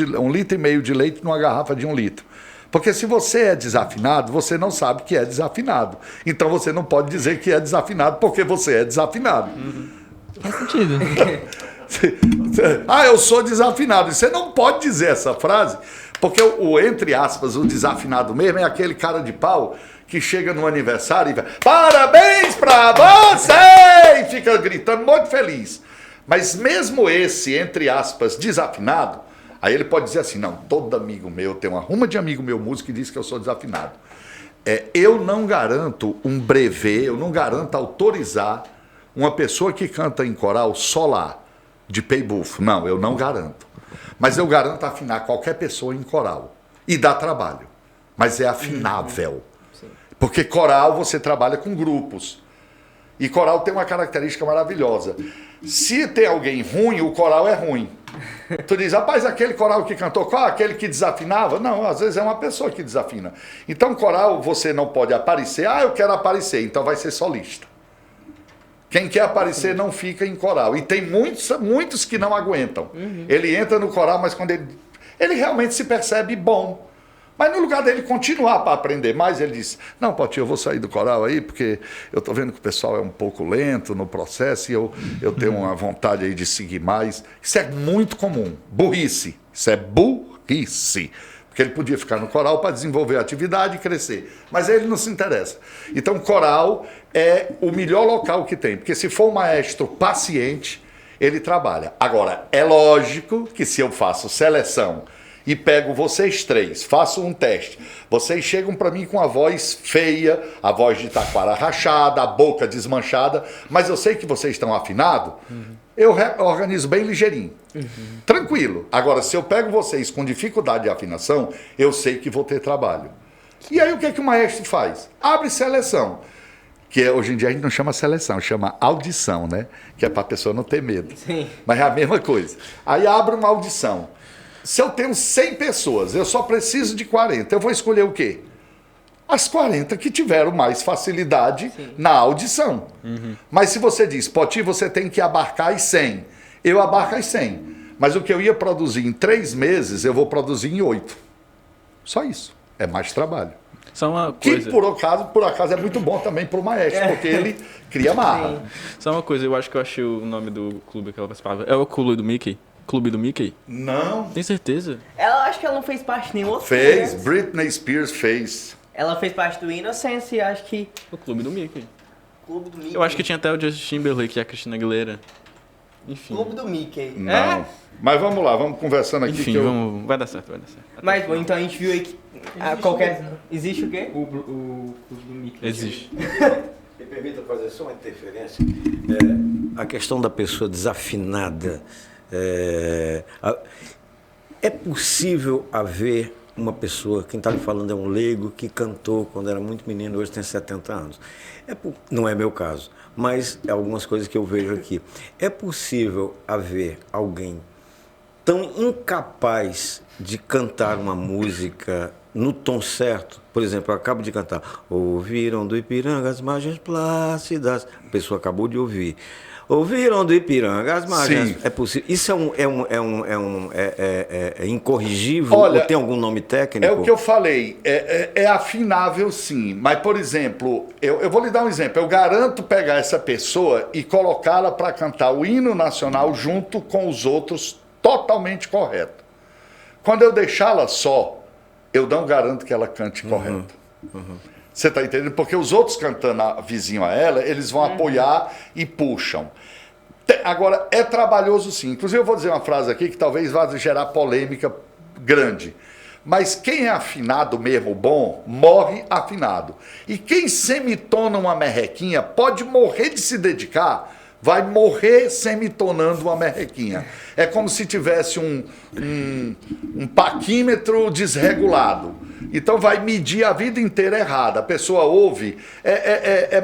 e meio de leite numa garrafa de 1 litro. Porque se você é desafinado, você não sabe que é desafinado. Então você não pode dizer que é desafinado porque você é desafinado. Faz sentido. Eu sou desafinado. Você não pode dizer essa frase, porque entre aspas, o desafinado mesmo é aquele cara de pau que chega no aniversário e vai, parabéns pra você! E fica gritando, muito feliz. Mas mesmo esse, entre aspas, desafinado, aí ele pode dizer assim, não, todo amigo meu, tem uma ruma de amigo meu músico que diz que eu sou desafinado. Eu não garanto um brevet, eu não garanto autorizar uma pessoa que canta em coral solar, de pay-buff. Não, eu não garanto. Mas eu garanto afinar qualquer pessoa em coral. E dá trabalho. Mas é afinável. Porque coral você trabalha com grupos. E coral tem uma característica maravilhosa. Se tem alguém ruim, o coral é ruim. Tu diz, rapaz, aquele coral que cantou, qual? Aquele que desafinava? Não, às vezes é uma pessoa que desafina. Então, coral, você não pode aparecer. Eu quero aparecer, então vai ser solista. Quem quer aparecer não fica em coral. E tem muitos que não aguentam. Ele entra no coral, mas quando ele realmente se percebe bom. Mas no lugar dele continuar para aprender mais, ele diz, não, Potinho, eu vou sair do coral aí, porque eu estou vendo que o pessoal é um pouco lento no processo e eu tenho uma vontade aí de seguir mais. Isso é muito comum. Burrice. Isso é burrice. Porque ele podia ficar no coral para desenvolver a atividade e crescer. Mas ele não se interessa. Então, coral é o melhor local que tem. Porque se for um maestro paciente, ele trabalha. Agora, é lógico que se eu faço seleção e pego vocês três, faço um teste, vocês chegam para mim com a voz feia, a voz de taquara rachada, a boca desmanchada, mas eu sei que vocês estão afinados, eu organizo bem ligeirinho. Tranquilo. Agora, se eu pego vocês com dificuldade de afinação, eu sei que vou ter trabalho. E aí o que é que o maestro faz? Abre seleção. Que hoje em dia a gente não chama seleção, chama audição, né? Que é para a pessoa não ter medo. Sim. Mas é a mesma coisa. Aí abre uma audição. Se eu tenho 100 pessoas, eu só preciso de 40. Eu vou escolher o quê? As 40 que tiveram mais facilidade na audição. Mas se você diz, Poti, você tem que abarcar as 100. Eu abarco as 100. Mas o que eu ia produzir em 3 meses, eu vou produzir em 8. Só isso. É mais trabalho. Só uma coisa. Que por acaso é muito bom também para o maestro, porque ele cria marra. Só uma coisa, eu acho que eu achei o nome do clube que ela participava. É o Clube do Mickey? Clube do Mickey? Não. Tem certeza? Ela acho que ela não fez parte de nenhum outro. Fez, Britney Spears fez. Ela fez parte do Innocence, acho que. O Clube do Mickey. Clube do Mickey. Eu acho que tinha até o Justin Timberlake e a Christina Aguilera. Enfim. Clube do Mickey. Não. Mas vamos lá, vamos conversando aqui. Enfim, vamos... vai dar certo, vai dar certo. Mas bom, então a gente viu aí que existe o quê? O Clube do Mickey. Existe. Me permita fazer só uma interferência. A questão da pessoa desafinada. É possível haver uma pessoa, quem está lhe falando é um leigo que cantou quando era muito menino, hoje tem 70 anos. Não é meu caso, mas é algumas coisas que eu vejo aqui. É possível haver alguém tão incapaz de cantar uma música no tom certo? Por exemplo, eu acabo de cantar Ouviram do Ipiranga as margens plácidas. A pessoa acabou de ouvir. Ouviram do Ipiranga as margens. Sim. É possível. Isso é incorrigível? Olha, ou tem algum nome técnico? É o que eu falei. É afinável, sim. Mas, por exemplo, eu vou lhe dar um exemplo. Eu garanto pegar essa pessoa e colocá-la para cantar o hino nacional junto com os outros totalmente correto. Quando eu deixá-la só, eu não garanto que ela cante correto. Você está entendendo? Porque os outros cantando vizinho a ela, eles vão apoiar e puxam. Agora, é trabalhoso sim. Inclusive, eu vou dizer uma frase aqui que talvez vá gerar polêmica grande. Mas quem é afinado mesmo bom, morre afinado. E quem semitona uma merrequinha pode morrer de se dedicar, vai morrer semitonando uma merrequinha. É como se tivesse um paquímetro desregulado. Então vai medir a vida inteira errada. A pessoa ouve,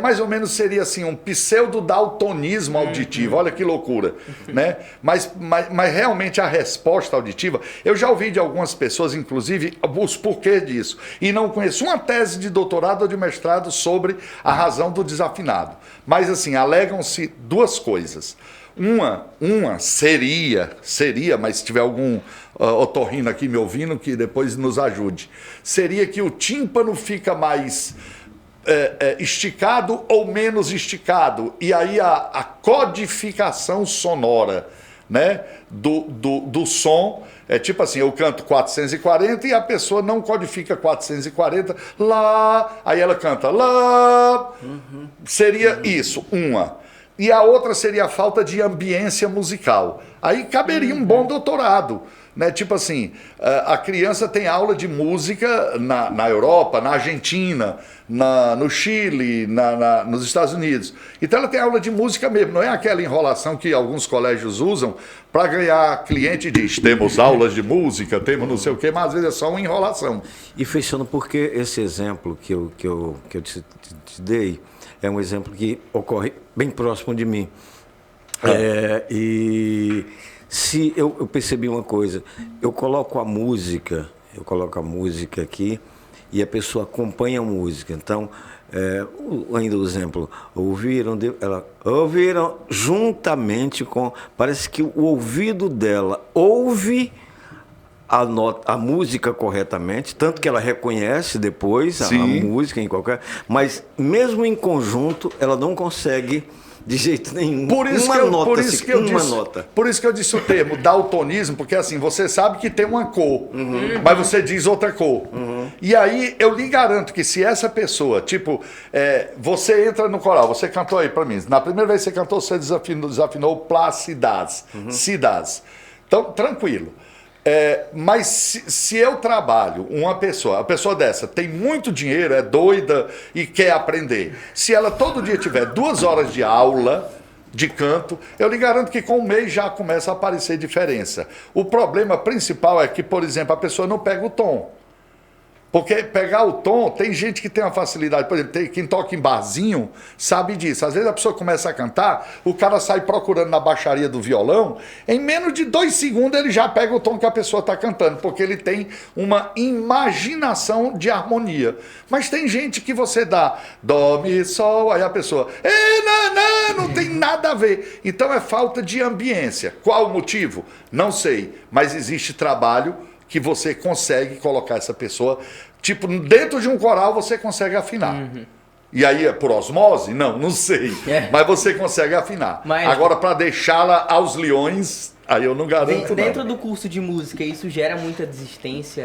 mais ou menos seria assim, um pseudo-daltonismo auditivo. Olha que loucura, né? Mas realmente a resposta auditiva, eu já ouvi de algumas pessoas, inclusive, os porquês disso. E não conheço uma tese de doutorado ou de mestrado sobre a razão do desafinado. Mas assim, alegam-se duas coisas. Uma seria, mas se tiver algum otorrino aqui me ouvindo, que depois nos ajude, seria que o tímpano fica mais esticado ou menos esticado, e aí a codificação sonora, né, do som é tipo assim, eu canto 440 e a pessoa não codifica 440, lá, aí ela canta lá, seria isso, uma. E a outra seria a falta de ambiência musical. Aí caberia um bom doutorado. Né? Tipo assim, a criança tem aula de música na Europa, na Argentina, no Chile, nos Estados Unidos. Então ela tem aula de música mesmo, não é aquela enrolação que alguns colégios usam para ganhar cliente e diz, temos aulas de música, temos não sei o quê, mas às vezes é só uma enrolação. E fechando, porque esse exemplo que eu te dei é um exemplo que ocorre bem próximo de mim. E se eu percebi uma coisa, eu coloco a música aqui e a pessoa acompanha a música. Então, ainda o exemplo, ouviram juntamente com, parece que o ouvido dela ouve a música corretamente, tanto que ela reconhece depois a música em qualquer, mas mesmo em conjunto ela não consegue de jeito nenhum. Por isso que eu disse o termo daltonismo, porque assim, você sabe que tem uma cor, mas você diz outra cor. E aí eu lhe garanto que se essa pessoa, tipo, você entra no coral, você cantou aí pra mim, na primeira vez que você cantou, você desafinou placidades, cidades. Então, tranquilo. Mas se eu trabalho a pessoa dessa tem muito dinheiro, é doida e quer aprender, se ela todo dia tiver 2 horas de aula de canto, eu lhe garanto que com um mês já começa a aparecer diferença. O problema principal é que, por exemplo, a pessoa não pega o tom. Porque pegar o tom, tem gente que tem uma facilidade, por exemplo, quem toca em barzinho sabe disso. Às vezes a pessoa começa a cantar, o cara sai procurando na baixaria do violão, em menos de 2 segundos ele já pega o tom que a pessoa está cantando, porque ele tem uma imaginação de harmonia. Mas tem gente que você dá dó, mi, sol, aí a pessoa, não tem nada a ver. Então é falta de ambiência. Qual o motivo? Não sei, mas existe trabalho que você consegue colocar essa pessoa, tipo, dentro de um coral você consegue afinar. E aí é por osmose? Não sei. Mas você consegue afinar. Agora, para deixá-la aos leões, aí eu não garanto dentro do curso de música, isso gera muita desistência,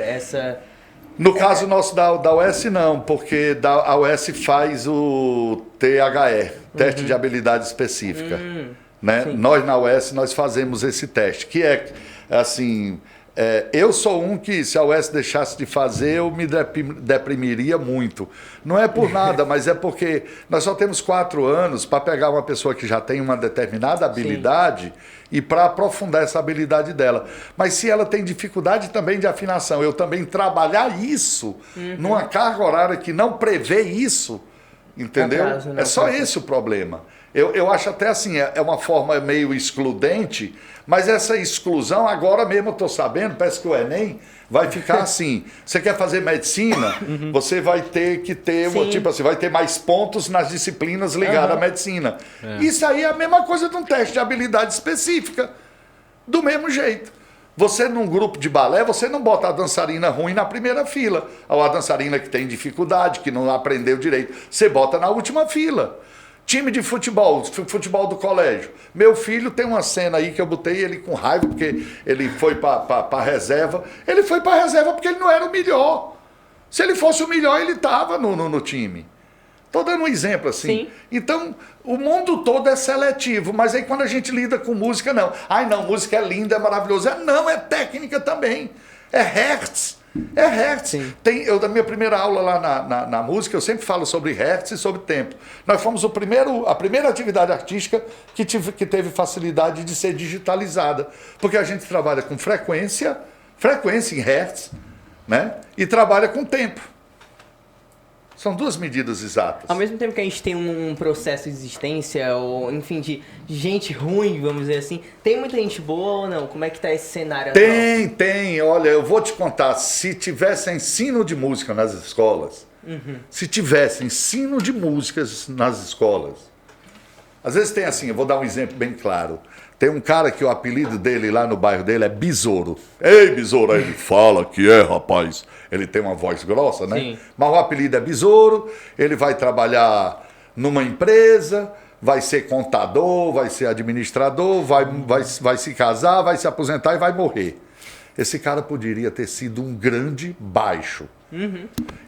No caso nosso da UES, não, porque a UES faz o THE, Teste de Habilidade Específica. Né? Nós na UES, nós fazemos esse teste, que é, assim... eu sou um que, se a UES deixasse de fazer, eu me deprimiria muito. Não é por nada, mas é porque nós só temos 4 anos para pegar uma pessoa que já tem uma determinada habilidade e para aprofundar essa habilidade dela. Mas se ela tem dificuldade também de afinação, eu também trabalhar isso numa carga horária que não prevê isso, entendeu? É só esse o problema. Eu acho até assim, é uma forma meio excludente, mas essa exclusão, agora mesmo eu estou sabendo, parece que o Enem vai ficar assim. Você quer fazer medicina, você vai ter que ter, tipo assim, vai ter mais pontos nas disciplinas ligadas à medicina. Isso aí é a mesma coisa de um teste de habilidade específica. Do mesmo jeito. Você, num grupo de balé, você não bota a dançarina ruim na primeira fila. Ou a dançarina que tem dificuldade, que não aprendeu direito. Você bota na última fila. Time de futebol do colégio. Meu filho tem uma cena aí que eu botei ele com raiva, porque ele foi para reserva. Ele foi para reserva porque ele não era o melhor. Se ele fosse o melhor, ele estava no time. Estou dando um exemplo assim. Então, o mundo todo é seletivo, mas aí quando a gente lida com música, não. Ai, não, música é linda, é maravilhosa. Não, é técnica também. É hertz. É hertz. Da minha primeira aula lá na música, eu sempre falo sobre hertz e sobre tempo. Nós fomos a primeira atividade artística que teve facilidade de ser digitalizada. Porque a gente trabalha com frequência em hertz, né? E trabalha com tempo. São 2 medidas exatas. Ao mesmo tempo que a gente tem um processo de existência, ou enfim, de gente ruim, vamos dizer assim, tem muita gente boa ou não? Como é que tá esse cenário atual? Tem. Olha, eu vou te contar, se tivesse ensino de música nas escolas, se tivesse ensino de músicas nas escolas, Às vezes tem assim, eu vou dar um exemplo bem claro. Tem um cara que o apelido dele lá no bairro dele é Besouro. Ei, Besouro, aí ele fala que é, rapaz. Ele tem uma voz grossa, né? Sim. Mas o apelido é Besouro, ele vai trabalhar numa empresa, vai ser contador, vai ser administrador, vai se casar, vai se aposentar e vai morrer. Esse cara poderia ter sido um grande baixo.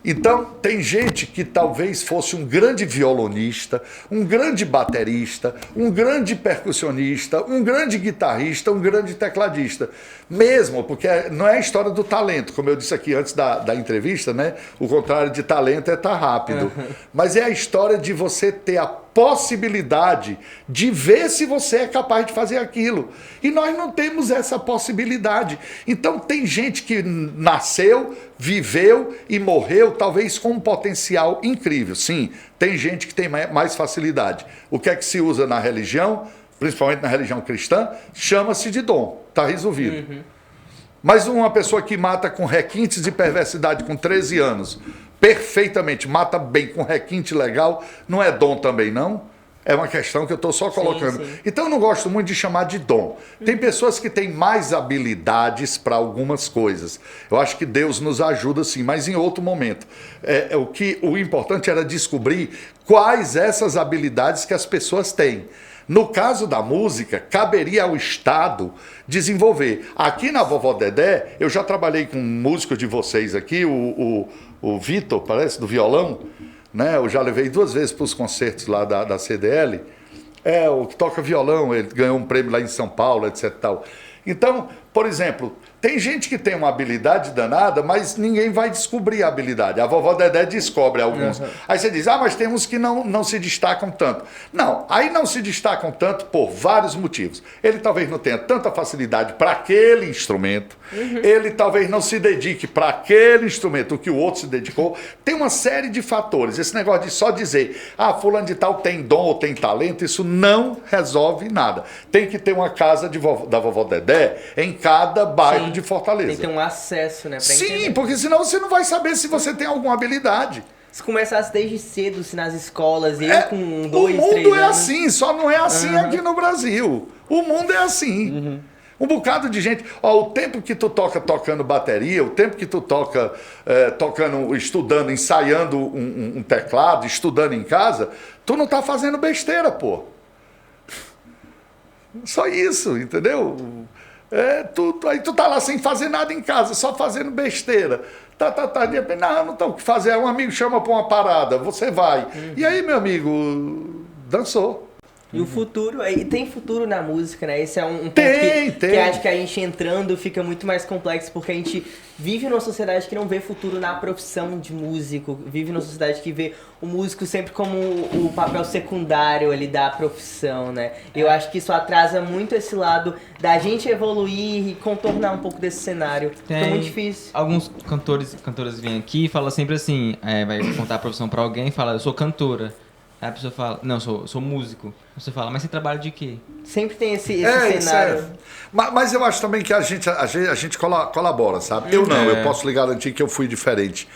Então, tem gente que talvez fosse um grande violonista, um grande baterista, um grande percussionista, um grande guitarrista, um grande tecladista. Mesmo, porque não é a história do talento, como eu disse aqui antes da entrevista, né? O contrário de talento é estar rápido. Mas é a história de você ter a possibilidade de ver se você é capaz de fazer aquilo. E nós não temos essa possibilidade. Então tem gente que nasceu, viveu e morreu talvez com um potencial incrível. Sim, tem gente que tem mais facilidade. O que é que se usa na religião, principalmente na religião cristã? Chama-se de dom. Está resolvido. Mas uma pessoa que mata com requintes de perversidade com 13 anos, perfeitamente, mata bem com requinte legal, não é dom também, não? É uma questão que eu estou só colocando. Sim. Então eu não gosto muito de chamar de dom. Tem pessoas que têm mais habilidades para algumas coisas. Eu acho que Deus nos ajuda sim, mas em outro momento. O importante era descobrir quais essas habilidades que as pessoas têm. No caso da música, caberia ao Estado desenvolver. Aqui na Vovó Dedé, eu já trabalhei com um músico de vocês aqui, o Vitor, parece, do violão, né? Eu já levei 2 vezes para os concertos lá da CDL. O que toca violão, ele ganhou um prêmio lá em São Paulo, etc. Tal. Então, por exemplo, tem gente que tem uma habilidade danada, mas ninguém vai descobrir a habilidade. A Vovó Dedé descobre alguns. Aí você diz, mas tem uns que não se destacam tanto. Não, aí não se destacam tanto por vários motivos. Ele talvez não tenha tanta facilidade para aquele instrumento, ele talvez não se dedique para aquele instrumento, o que o outro se dedicou. Tem uma série de fatores. Esse negócio de só dizer, fulano de tal tem dom ou tem talento, isso não resolve nada. Tem que ter uma casa da Vovó Dedé em cada bairro de Fortaleza. Tem que ter um acesso, né? Pra Sim, entender. porque senão você não vai saber se você tem alguma habilidade. Se começasse desde cedo, se nas escolas, com 2, 3 O mundo é anos. assim, só não é assim aqui no Brasil. O mundo é assim. Um bocado de gente. O tempo que tu toca tocando bateria, o tempo que tu toca estudando, ensaiando um teclado, estudando em casa, tu não tá fazendo besteira, pô. Só isso, entendeu? Aí tu tá lá sem fazer nada em casa, só fazendo besteira. De repente, não tem o que fazer. Um amigo chama pra uma parada, você vai. E aí, meu amigo, dançou. E o futuro, aí tem futuro na música, né? Esse é um ponto Tem. que acho que a gente entrando fica muito mais complexo, porque a gente vive numa sociedade que não vê futuro na profissão de músico, vive numa sociedade que vê o músico sempre como o papel secundário ali da profissão, né? Eu acho que isso atrasa muito esse lado da gente evoluir e contornar um pouco desse cenário. Fica muito difícil. Alguns cantoras vêm aqui e falam sempre assim, vai contar a profissão pra alguém e fala, eu sou cantora. Aí a pessoa fala, não, sou músico. Você fala, mas você trabalha de quê? Sempre tem esse cenário. Mas eu acho também que a gente colabora, sabe? Eu posso lhe garantir que eu fui diferente.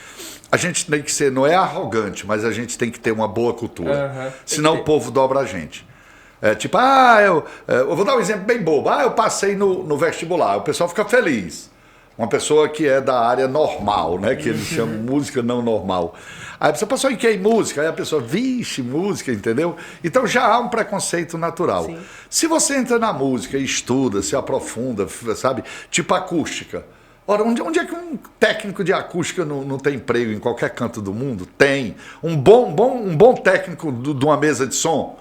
A gente tem que ser, não é arrogante, mas a gente tem que ter uma boa cultura. Senão o povo dobra a gente. Eu vou dar um exemplo bem bobo. Eu passei no vestibular, o pessoal fica feliz. Uma pessoa que é da área normal, né? Que eles chamam música não normal. Aí a pessoa passou em que? Em música? Aí a pessoa, vixe, música, entendeu? Então já há um preconceito natural. Sim. Se você entra na música e estuda, se aprofunda, sabe? Tipo acústica. Ora, onde é que um técnico de acústica não tem emprego em qualquer canto do mundo? Tem. Um bom técnico de uma mesa de som,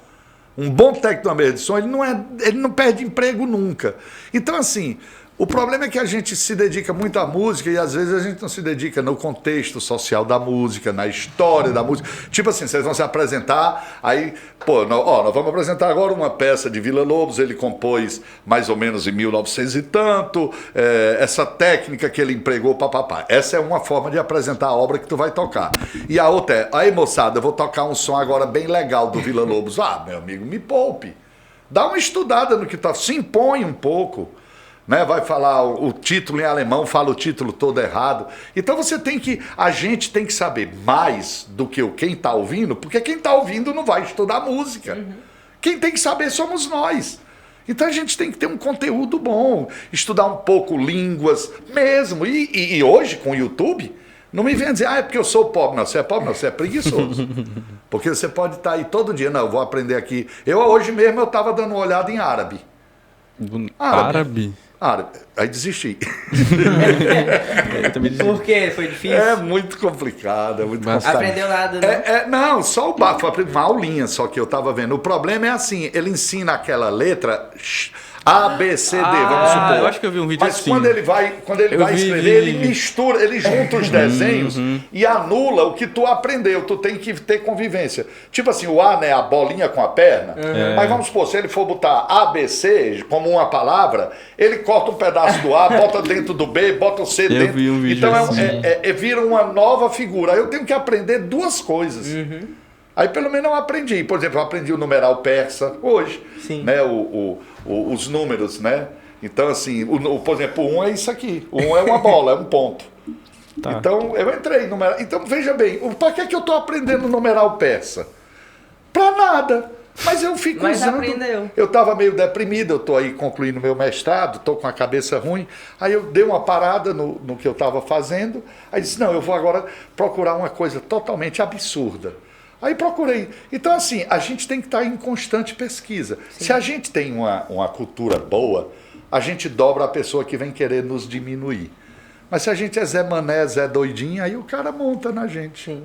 ele não perde emprego nunca. Então, assim, o problema é que a gente se dedica muito à música e às vezes a gente não se dedica no contexto social da música, na história da música. Tipo assim, vocês vão se apresentar, aí, nós vamos apresentar agora uma peça de Villa-Lobos, ele compôs mais ou menos em 1900 e tanto, essa técnica que ele empregou, papapá. Essa é uma forma de apresentar a obra que tu vai tocar. E a outra é, aí moçada, eu vou tocar um som agora bem legal do Villa-Lobos. Meu amigo, me poupe. Dá uma estudada no que tá, se impõe um pouco. Né, vai falar o título em alemão, fala o título todo errado. Então a gente tem que saber mais do que quem está ouvindo, porque quem está ouvindo não vai estudar música. Quem tem que saber somos nós. Então a gente tem que ter um conteúdo bom, estudar um pouco línguas mesmo. E hoje, com o YouTube, não me venha dizer, é porque eu sou pobre. Não, você é pobre, não, você é preguiçoso. Porque você pode estar aí todo dia, não, eu vou aprender aqui. Hoje mesmo eu estava dando uma olhada em árabe. Árabe? Árabe. Aí desisti. Eu também disse. Por quê? Foi difícil? É muito complicado, é muito complicado. Aprendeu nada, não? Não, só o básico, uma aulinha só que eu estava vendo. O problema é assim, ele ensina aquela letra A, B, C, D, vamos supor. Eu acho que eu vi um vídeo Mas assim. quando ele vai escrever, ele mistura, ele junta os desenhos e anula o que tu aprendeu. Tu tem que ter convivência. Tipo assim, o A, né, a bolinha com a perna. Mas vamos supor, se ele for botar A, B, C como uma palavra, ele corta um pedaço do A, bota dentro do B, bota o C dentro. Vi um vídeo Então assim. vira uma nova figura. Aí eu tenho que aprender duas coisas. Aí pelo menos eu aprendi. Por exemplo, eu aprendi o numeral persa hoje. Sim. Né? Os números, né? Então, assim, por exemplo, o 1 é isso aqui. O 1 é uma bola, é um ponto. Tá. Então, eu entrei no numeral. Então, veja bem, para que eu estou aprendendo numeral persa? Para nada. Mas eu fico Mas usando. aprendeu. Eu estava meio deprimido, eu estou aí concluindo meu mestrado, estou com a cabeça ruim. Aí eu dei uma parada no que eu estava fazendo. Aí disse, não, eu vou agora procurar uma coisa totalmente absurda. Aí procurei. Então, assim, a gente tem que estar em constante pesquisa. Sim. Se a gente tem uma cultura boa, a gente dobra a pessoa que vem querer nos diminuir. Mas se a gente é Zé Mané, Zé Doidinho, aí o cara monta na gente. Sim.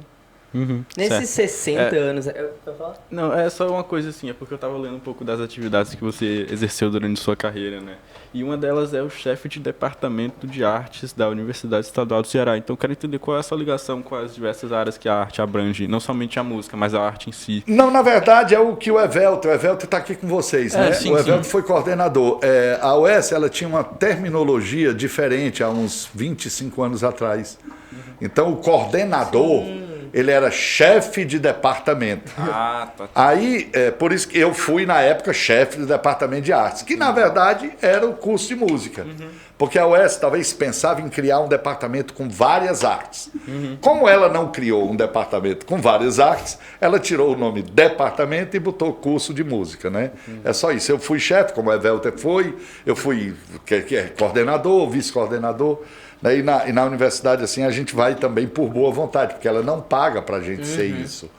Certo. Nesses 60 anos... Pode falar? Não, é só uma coisa assim, é porque eu tava lendo um pouco das atividades que você exerceu durante sua carreira, né? E uma delas é o chefe de departamento de artes da Universidade Estadual do Ceará. Então eu quero entender qual é a sua ligação com as diversas áreas que a arte abrange, não somente a música, mas a arte em si. Não, na verdade é o que o Evelto está aqui com vocês, né? Sim, o Evelto sim. foi coordenador. A UES, ela tinha uma terminologia diferente há uns 25 anos atrás. Então o coordenador... Ele era chefe de departamento. Tá. Aí, por isso que eu fui, na época, chefe do departamento de artes, que, na verdade, era o curso de música. Porque a UES talvez pensava em criar um departamento com várias artes. Como ela não criou um departamento com várias artes, ela tirou o nome departamento e botou curso de música, né? É só isso. Eu fui chefe, como o Evelter foi, eu fui coordenador, vice-coordenador. E na universidade, assim, a gente vai também por boa vontade, porque ela não paga para a gente ser isso.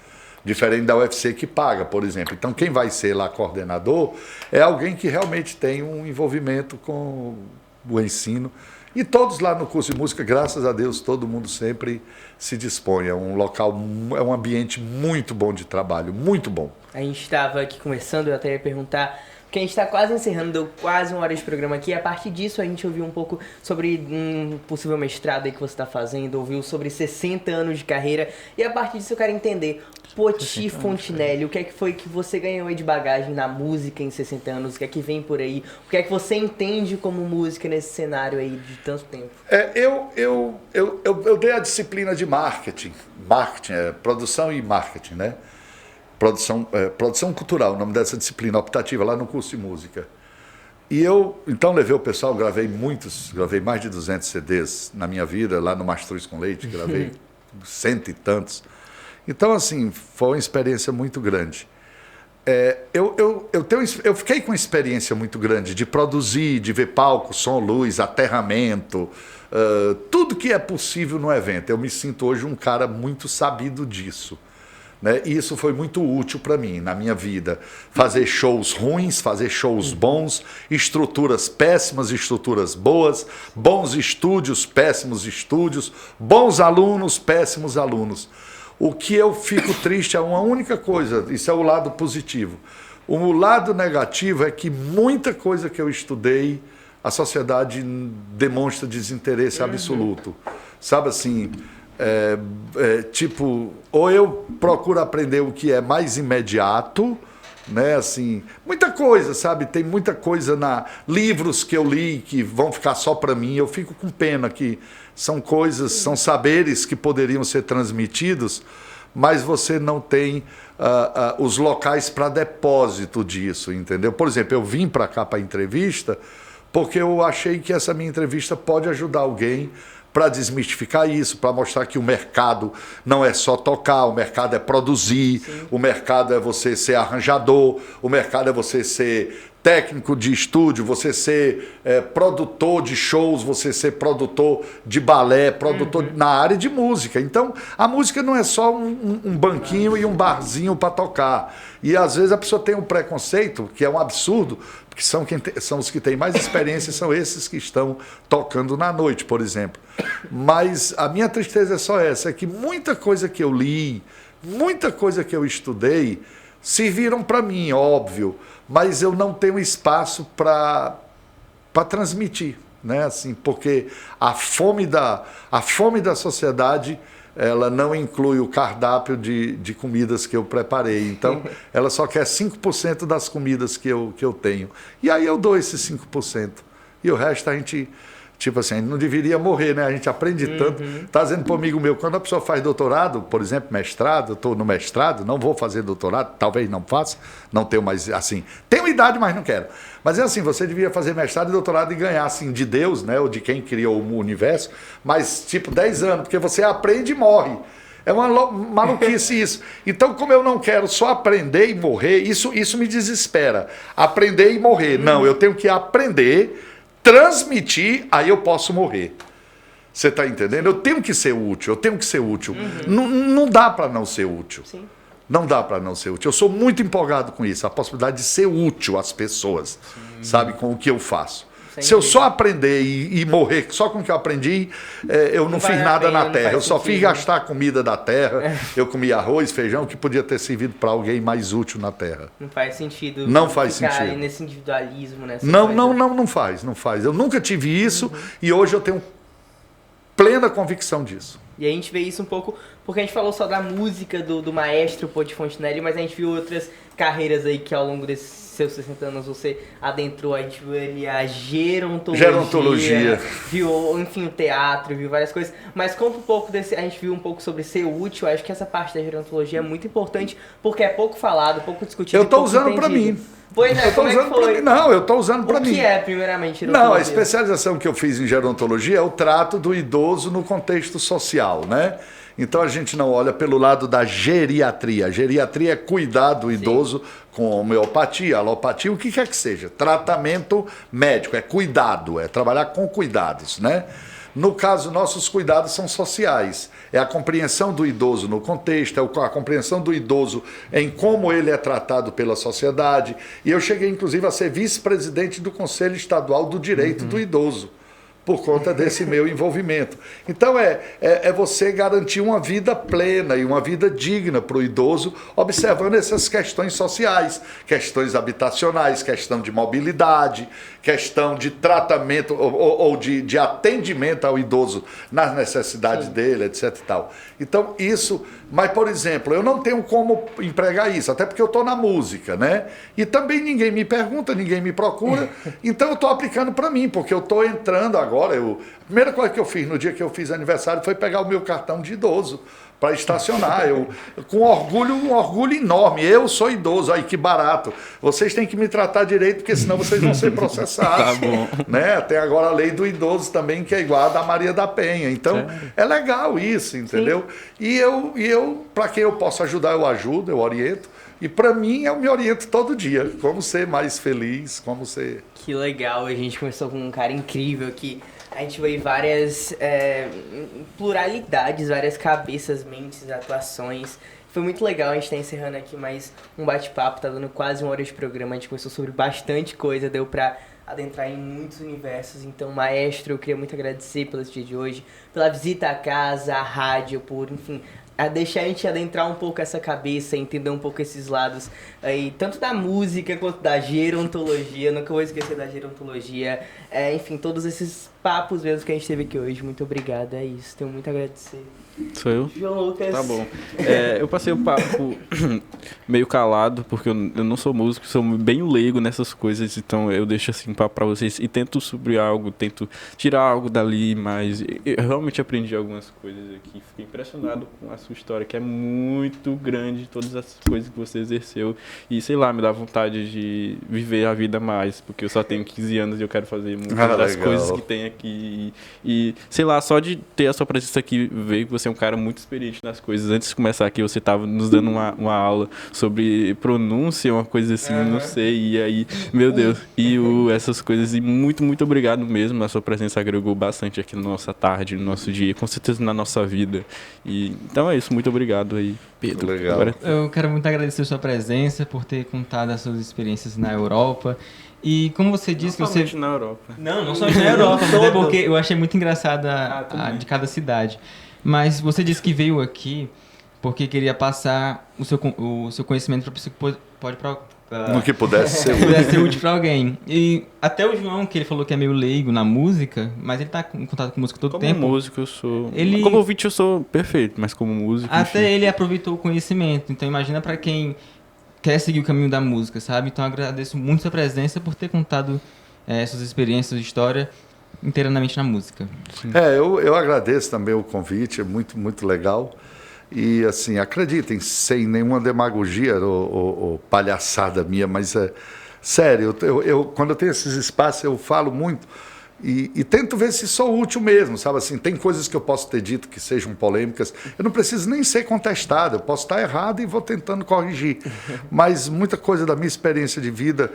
Diferente da UFC que paga, por exemplo. Então, quem vai ser lá coordenador é alguém que realmente tem um envolvimento com o ensino. E todos lá no curso de música, graças a Deus, todo mundo sempre se dispõe. É um local, é um ambiente muito bom de trabalho, muito bom. A gente estava aqui conversando, eu até ia perguntar... Porque a gente está quase encerrando, deu quase uma hora de programa aqui. A partir disso, a gente ouviu um pouco sobre um possível mestrado aí que você está fazendo, ouviu sobre 60 anos de carreira. E a partir disso eu quero entender, Poti Fontinelli, o que é que foi que você ganhou aí de bagagem na música em 60 anos? O que é que vem por aí? O que é que você entende como música nesse cenário aí de tanto tempo? Eu dei a disciplina de marketing, produção e marketing, né? Produção cultural, o nome dessa disciplina optativa, lá no curso de música. E eu, então, levei o pessoal, gravei mais de 200 CDs na minha vida, lá no Mastruz com Leite, gravei 100 e tantos. Então, assim, foi uma experiência muito grande. Eu fiquei com uma experiência muito grande de produzir, de ver palco, som, luz, aterramento, tudo que é possível no evento. Eu me sinto hoje um cara muito sabido disso. Né? E isso foi muito útil para mim, na minha vida. Fazer shows ruins, fazer shows bons, estruturas péssimas, estruturas boas, bons estúdios, péssimos estúdios, bons alunos, péssimos alunos. O que eu fico triste é uma única coisa, isso é o lado positivo. O lado negativo é que muita coisa que eu estudei, a sociedade demonstra desinteresse absoluto. Sabe assim... tipo, ou eu procuro aprender o que é mais imediato, né, assim, muita coisa, sabe, tem muita coisa livros que eu li que vão ficar só para mim, eu fico com pena que são coisas, são saberes que poderiam ser transmitidos, mas você não tem os locais para depósito disso, entendeu? Por exemplo, eu vim para cá para entrevista porque eu achei que essa minha entrevista pode ajudar alguém, para desmistificar isso, para mostrar que o mercado não é só tocar, o mercado é produzir, o mercado é você ser arranjador, o mercado é você ser técnico de estúdio, você ser produtor de shows, você ser produtor de balé, produtor na área de música. Então, a música não é só um banquinho e um barzinho para tocar. E às vezes a pessoa tem um preconceito, que é um absurdo, porque são os que têm mais experiência, são esses que estão tocando na noite, por exemplo. Mas a minha tristeza é só essa, é que muita coisa que eu li, muita coisa que eu estudei, serviram para mim, óbvio, mas eu não tenho espaço para transmitir, né? Assim, porque a fome da sociedade, ela não inclui o cardápio de comidas que eu preparei. Então, ela só quer 5% das comidas que eu tenho. E aí eu dou esses 5%. E o resto a gente... Tipo assim, a gente não deveria morrer, né? A gente aprende tanto. Tá dizendo para um amigo meu, quando a pessoa faz doutorado, por exemplo, mestrado, eu estou no mestrado, não vou fazer doutorado, talvez não faça, não tenho mais, assim, tenho idade, mas não quero. Mas é assim, você devia fazer mestrado e doutorado e ganhar, assim, de Deus, né? Ou de quem criou o universo, mas tipo 10 anos, porque você aprende e morre. É uma maluquice isso. Então, como eu não quero só aprender e morrer, isso me desespera. Aprender e morrer. Não, eu tenho que aprender, transmitir, aí eu posso morrer. Você está entendendo? Eu tenho que ser útil, Não dá para não ser útil. Sim. Não dá para não ser útil. Eu sou muito empolgado com isso, a possibilidade de ser útil às pessoas, sabe, com o que eu faço. Se eu só aprender e morrer só com o que eu aprendi, eu não fiz nada na terra. Eu só fiz gastar a comida da terra. Eu comi arroz, feijão, que podia ter servido para alguém mais útil na terra. Não faz sentido. Não faz ficar sentido. Aí nesse individualismo, né? Não faz. Eu nunca tive isso e hoje eu tenho plena convicção disso. E a gente vê isso um pouco, porque a gente falou só da música do maestro Pô de Fontenelle, mas a gente viu outras carreiras aí que ao longo desses seus 60 anos você adentrou. A gente viu ali a gerontologia. Viu, enfim, o teatro, viu várias coisas. Mas conta um pouco desse, a gente viu um pouco sobre ser útil. Acho que essa parte da gerontologia é muito importante, porque é pouco falado, pouco discutido. Eu estou usando para mim. Pois é, como é que foi? Não, eu estou usando para mim. O que é, primeiramente, gerontologia? Não, a especialização que eu fiz em gerontologia é o trato do idoso no contexto social, né? Então a gente não olha pelo lado da geriatria. A geriatria é cuidar do idoso com homeopatia, alopatia, o que quer que seja. Tratamento médico, é cuidado, é trabalhar com cuidados, né? No caso, nossos cuidados são sociais. É a compreensão do idoso no contexto, é a compreensão do idoso em como ele é tratado pela sociedade. E eu cheguei, inclusive, a ser vice-presidente do Conselho Estadual do Direito do Idoso, por conta desse meu envolvimento. Então, é você garantir uma vida plena e uma vida digna para o idoso, observando essas questões sociais, questões habitacionais, questão de mobilidade, questão de tratamento ou de atendimento ao idoso nas necessidades dele, etc. e tal. Então, isso... Mas, por exemplo, eu não tenho como empregar isso, até porque eu estou na música, né? E também ninguém me pergunta, ninguém me procura, então eu estou aplicando para mim, porque eu estou entrando agora. A primeira coisa que eu fiz no dia que eu fiz aniversário foi pegar o meu cartão de idoso para estacionar. Eu, com orgulho, um orgulho enorme. Eu sou idoso, aí que barato. Vocês têm que me tratar direito, porque senão vocês vão ser processados. Tá bom. Né? Tem agora a lei do idoso também, que é igual a da Maria da Penha. Então, é legal isso, entendeu? E eu, para quem eu posso ajudar, eu ajudo, eu oriento. E para mim, eu me oriento todo dia. Como ser mais feliz, como ser... Que legal, a gente começou com um cara incrível aqui. A gente veio várias pluralidades, várias cabeças, mentes, atuações. Foi muito legal, a gente tá encerrando aqui mais um bate-papo, tá dando quase 1 hora de programa, a gente conversou sobre bastante coisa, deu pra adentrar em muitos universos. Então, maestro, eu queria muito agradecer pelo dia de hoje, pela visita à casa, à rádio, por, enfim, a deixar a gente adentrar um pouco essa cabeça, entender um pouco esses lados aí, tanto da música quanto da gerontologia. Nunca vou esquecer da gerontologia. Enfim, todos esses papos mesmo que a gente teve aqui hoje. Muito obrigado, é isso. Tenho muito a agradecer. Sou eu? João Lucas. Tá bom. Eu passei o papo meio calado, porque eu não sou músico, sou bem leigo nessas coisas, então eu deixo assim um papo pra vocês e tento sobre algo, tento tirar algo dali, mas eu realmente aprendi algumas coisas aqui. Fiquei impressionado com as sua história, que é muito grande, todas as coisas que você exerceu. E, sei lá, me dá vontade de viver a vida mais, porque eu só tenho 15 anos e eu quero fazer muitas das legal. coisas que tem aqui. E, sei lá, só de ter a sua presença aqui, ver que você é um cara muito experiente nas coisas. Antes de começar aqui, você estava nos dando uma aula sobre pronúncia, uma coisa assim, não sei. E aí, meu Deus, essas coisas. E muito, muito obrigado mesmo. A sua presença agregou bastante aqui na nossa tarde, no nosso dia, com certeza na nossa vida. E, então é isso, muito obrigado aí, Pedro. Legal. Agora, Eu quero muito agradecer a sua presença, por ter contado as suas experiências na Europa. E como você disse que você... somente na Europa. Não só na Europa, mas é Todo. porque eu achei muito engraçada a também. de cada cidade. Mas você disse que veio aqui porque queria passar o seu conhecimento para pessoa que pode No que pudesse ser útil. pudesse ser útil para alguém. E até o João, que ele falou que é meio leigo na música, mas ele tá em contato com música todo Como tempo. músico eu sou... Ele- Como ouvinte eu sou perfeito, mas como músico... Até enfim. ele aproveitou o conhecimento. Então imagina para quem quer seguir o caminho da música, sabe? Então eu agradeço muito sua presença por ter contado suas experiências, sua história inteiramente na música. Eu agradeço também o convite, é muito, muito legal. E, assim, acreditem, sem nenhuma demagogia ou palhaçada minha, mas é sério, quando eu tenho esses espaços, eu falo muito e tento ver se sou útil mesmo, sabe? Assim, tem coisas que eu posso ter dito que sejam polêmicas, eu não preciso nem ser contestado, eu posso estar errado e vou tentando corrigir. Mas muita coisa da minha experiência de vida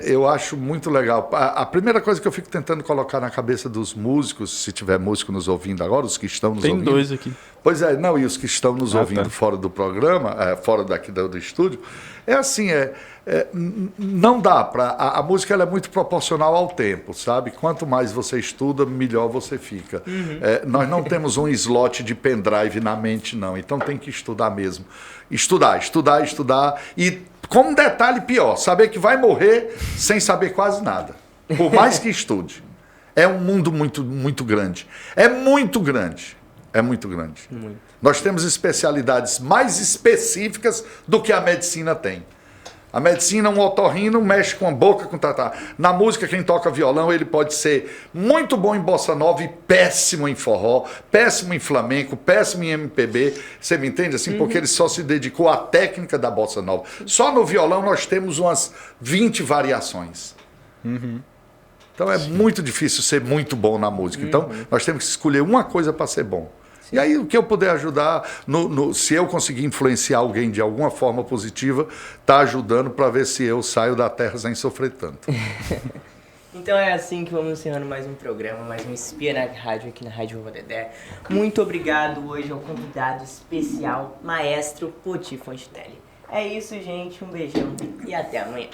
eu acho muito legal. A primeira coisa que eu fico tentando colocar na cabeça dos músicos, se tiver músico nos ouvindo agora, os que estão nos Tem ouvindo... dois aqui. Pois é, não, e os que estão nos ouvindo tá. fora do programa, fora daqui do estúdio, é assim, não dá para... A música ela é muito proporcional ao tempo, sabe? Quanto mais você estuda, melhor você fica. Nós não temos um slot de pendrive na mente, não. Então tem que estudar mesmo. Estudar. E com um detalhe pior, saber que vai morrer sem saber quase nada. Por mais que estude. É um mundo muito, muito grande. É muito grande. Muito. Nós temos especialidades mais específicas do que a medicina tem. A medicina, um otorrino mexe com a boca, com tatá. Na música, quem toca violão, ele pode ser muito bom em bossa nova e péssimo em forró, péssimo em flamenco, péssimo em MPB. Você me entende assim? Porque ele só se dedicou à técnica da bossa nova. Só no violão nós temos umas 20 variações. Então é muito difícil ser muito bom na música. Então nós temos que escolher uma coisa para ser bom. E aí o que eu puder ajudar, se eu conseguir influenciar alguém de alguma forma positiva, tá ajudando para ver se eu saio da terra sem sofrer tanto. Então é assim que vamos encerrando mais um programa, mais um Espia na Rádio aqui na Rádio Vovô Dedé. Muito obrigado hoje ao convidado especial, Maestro Poti Fontinelli. É isso, gente. Um beijão e até amanhã.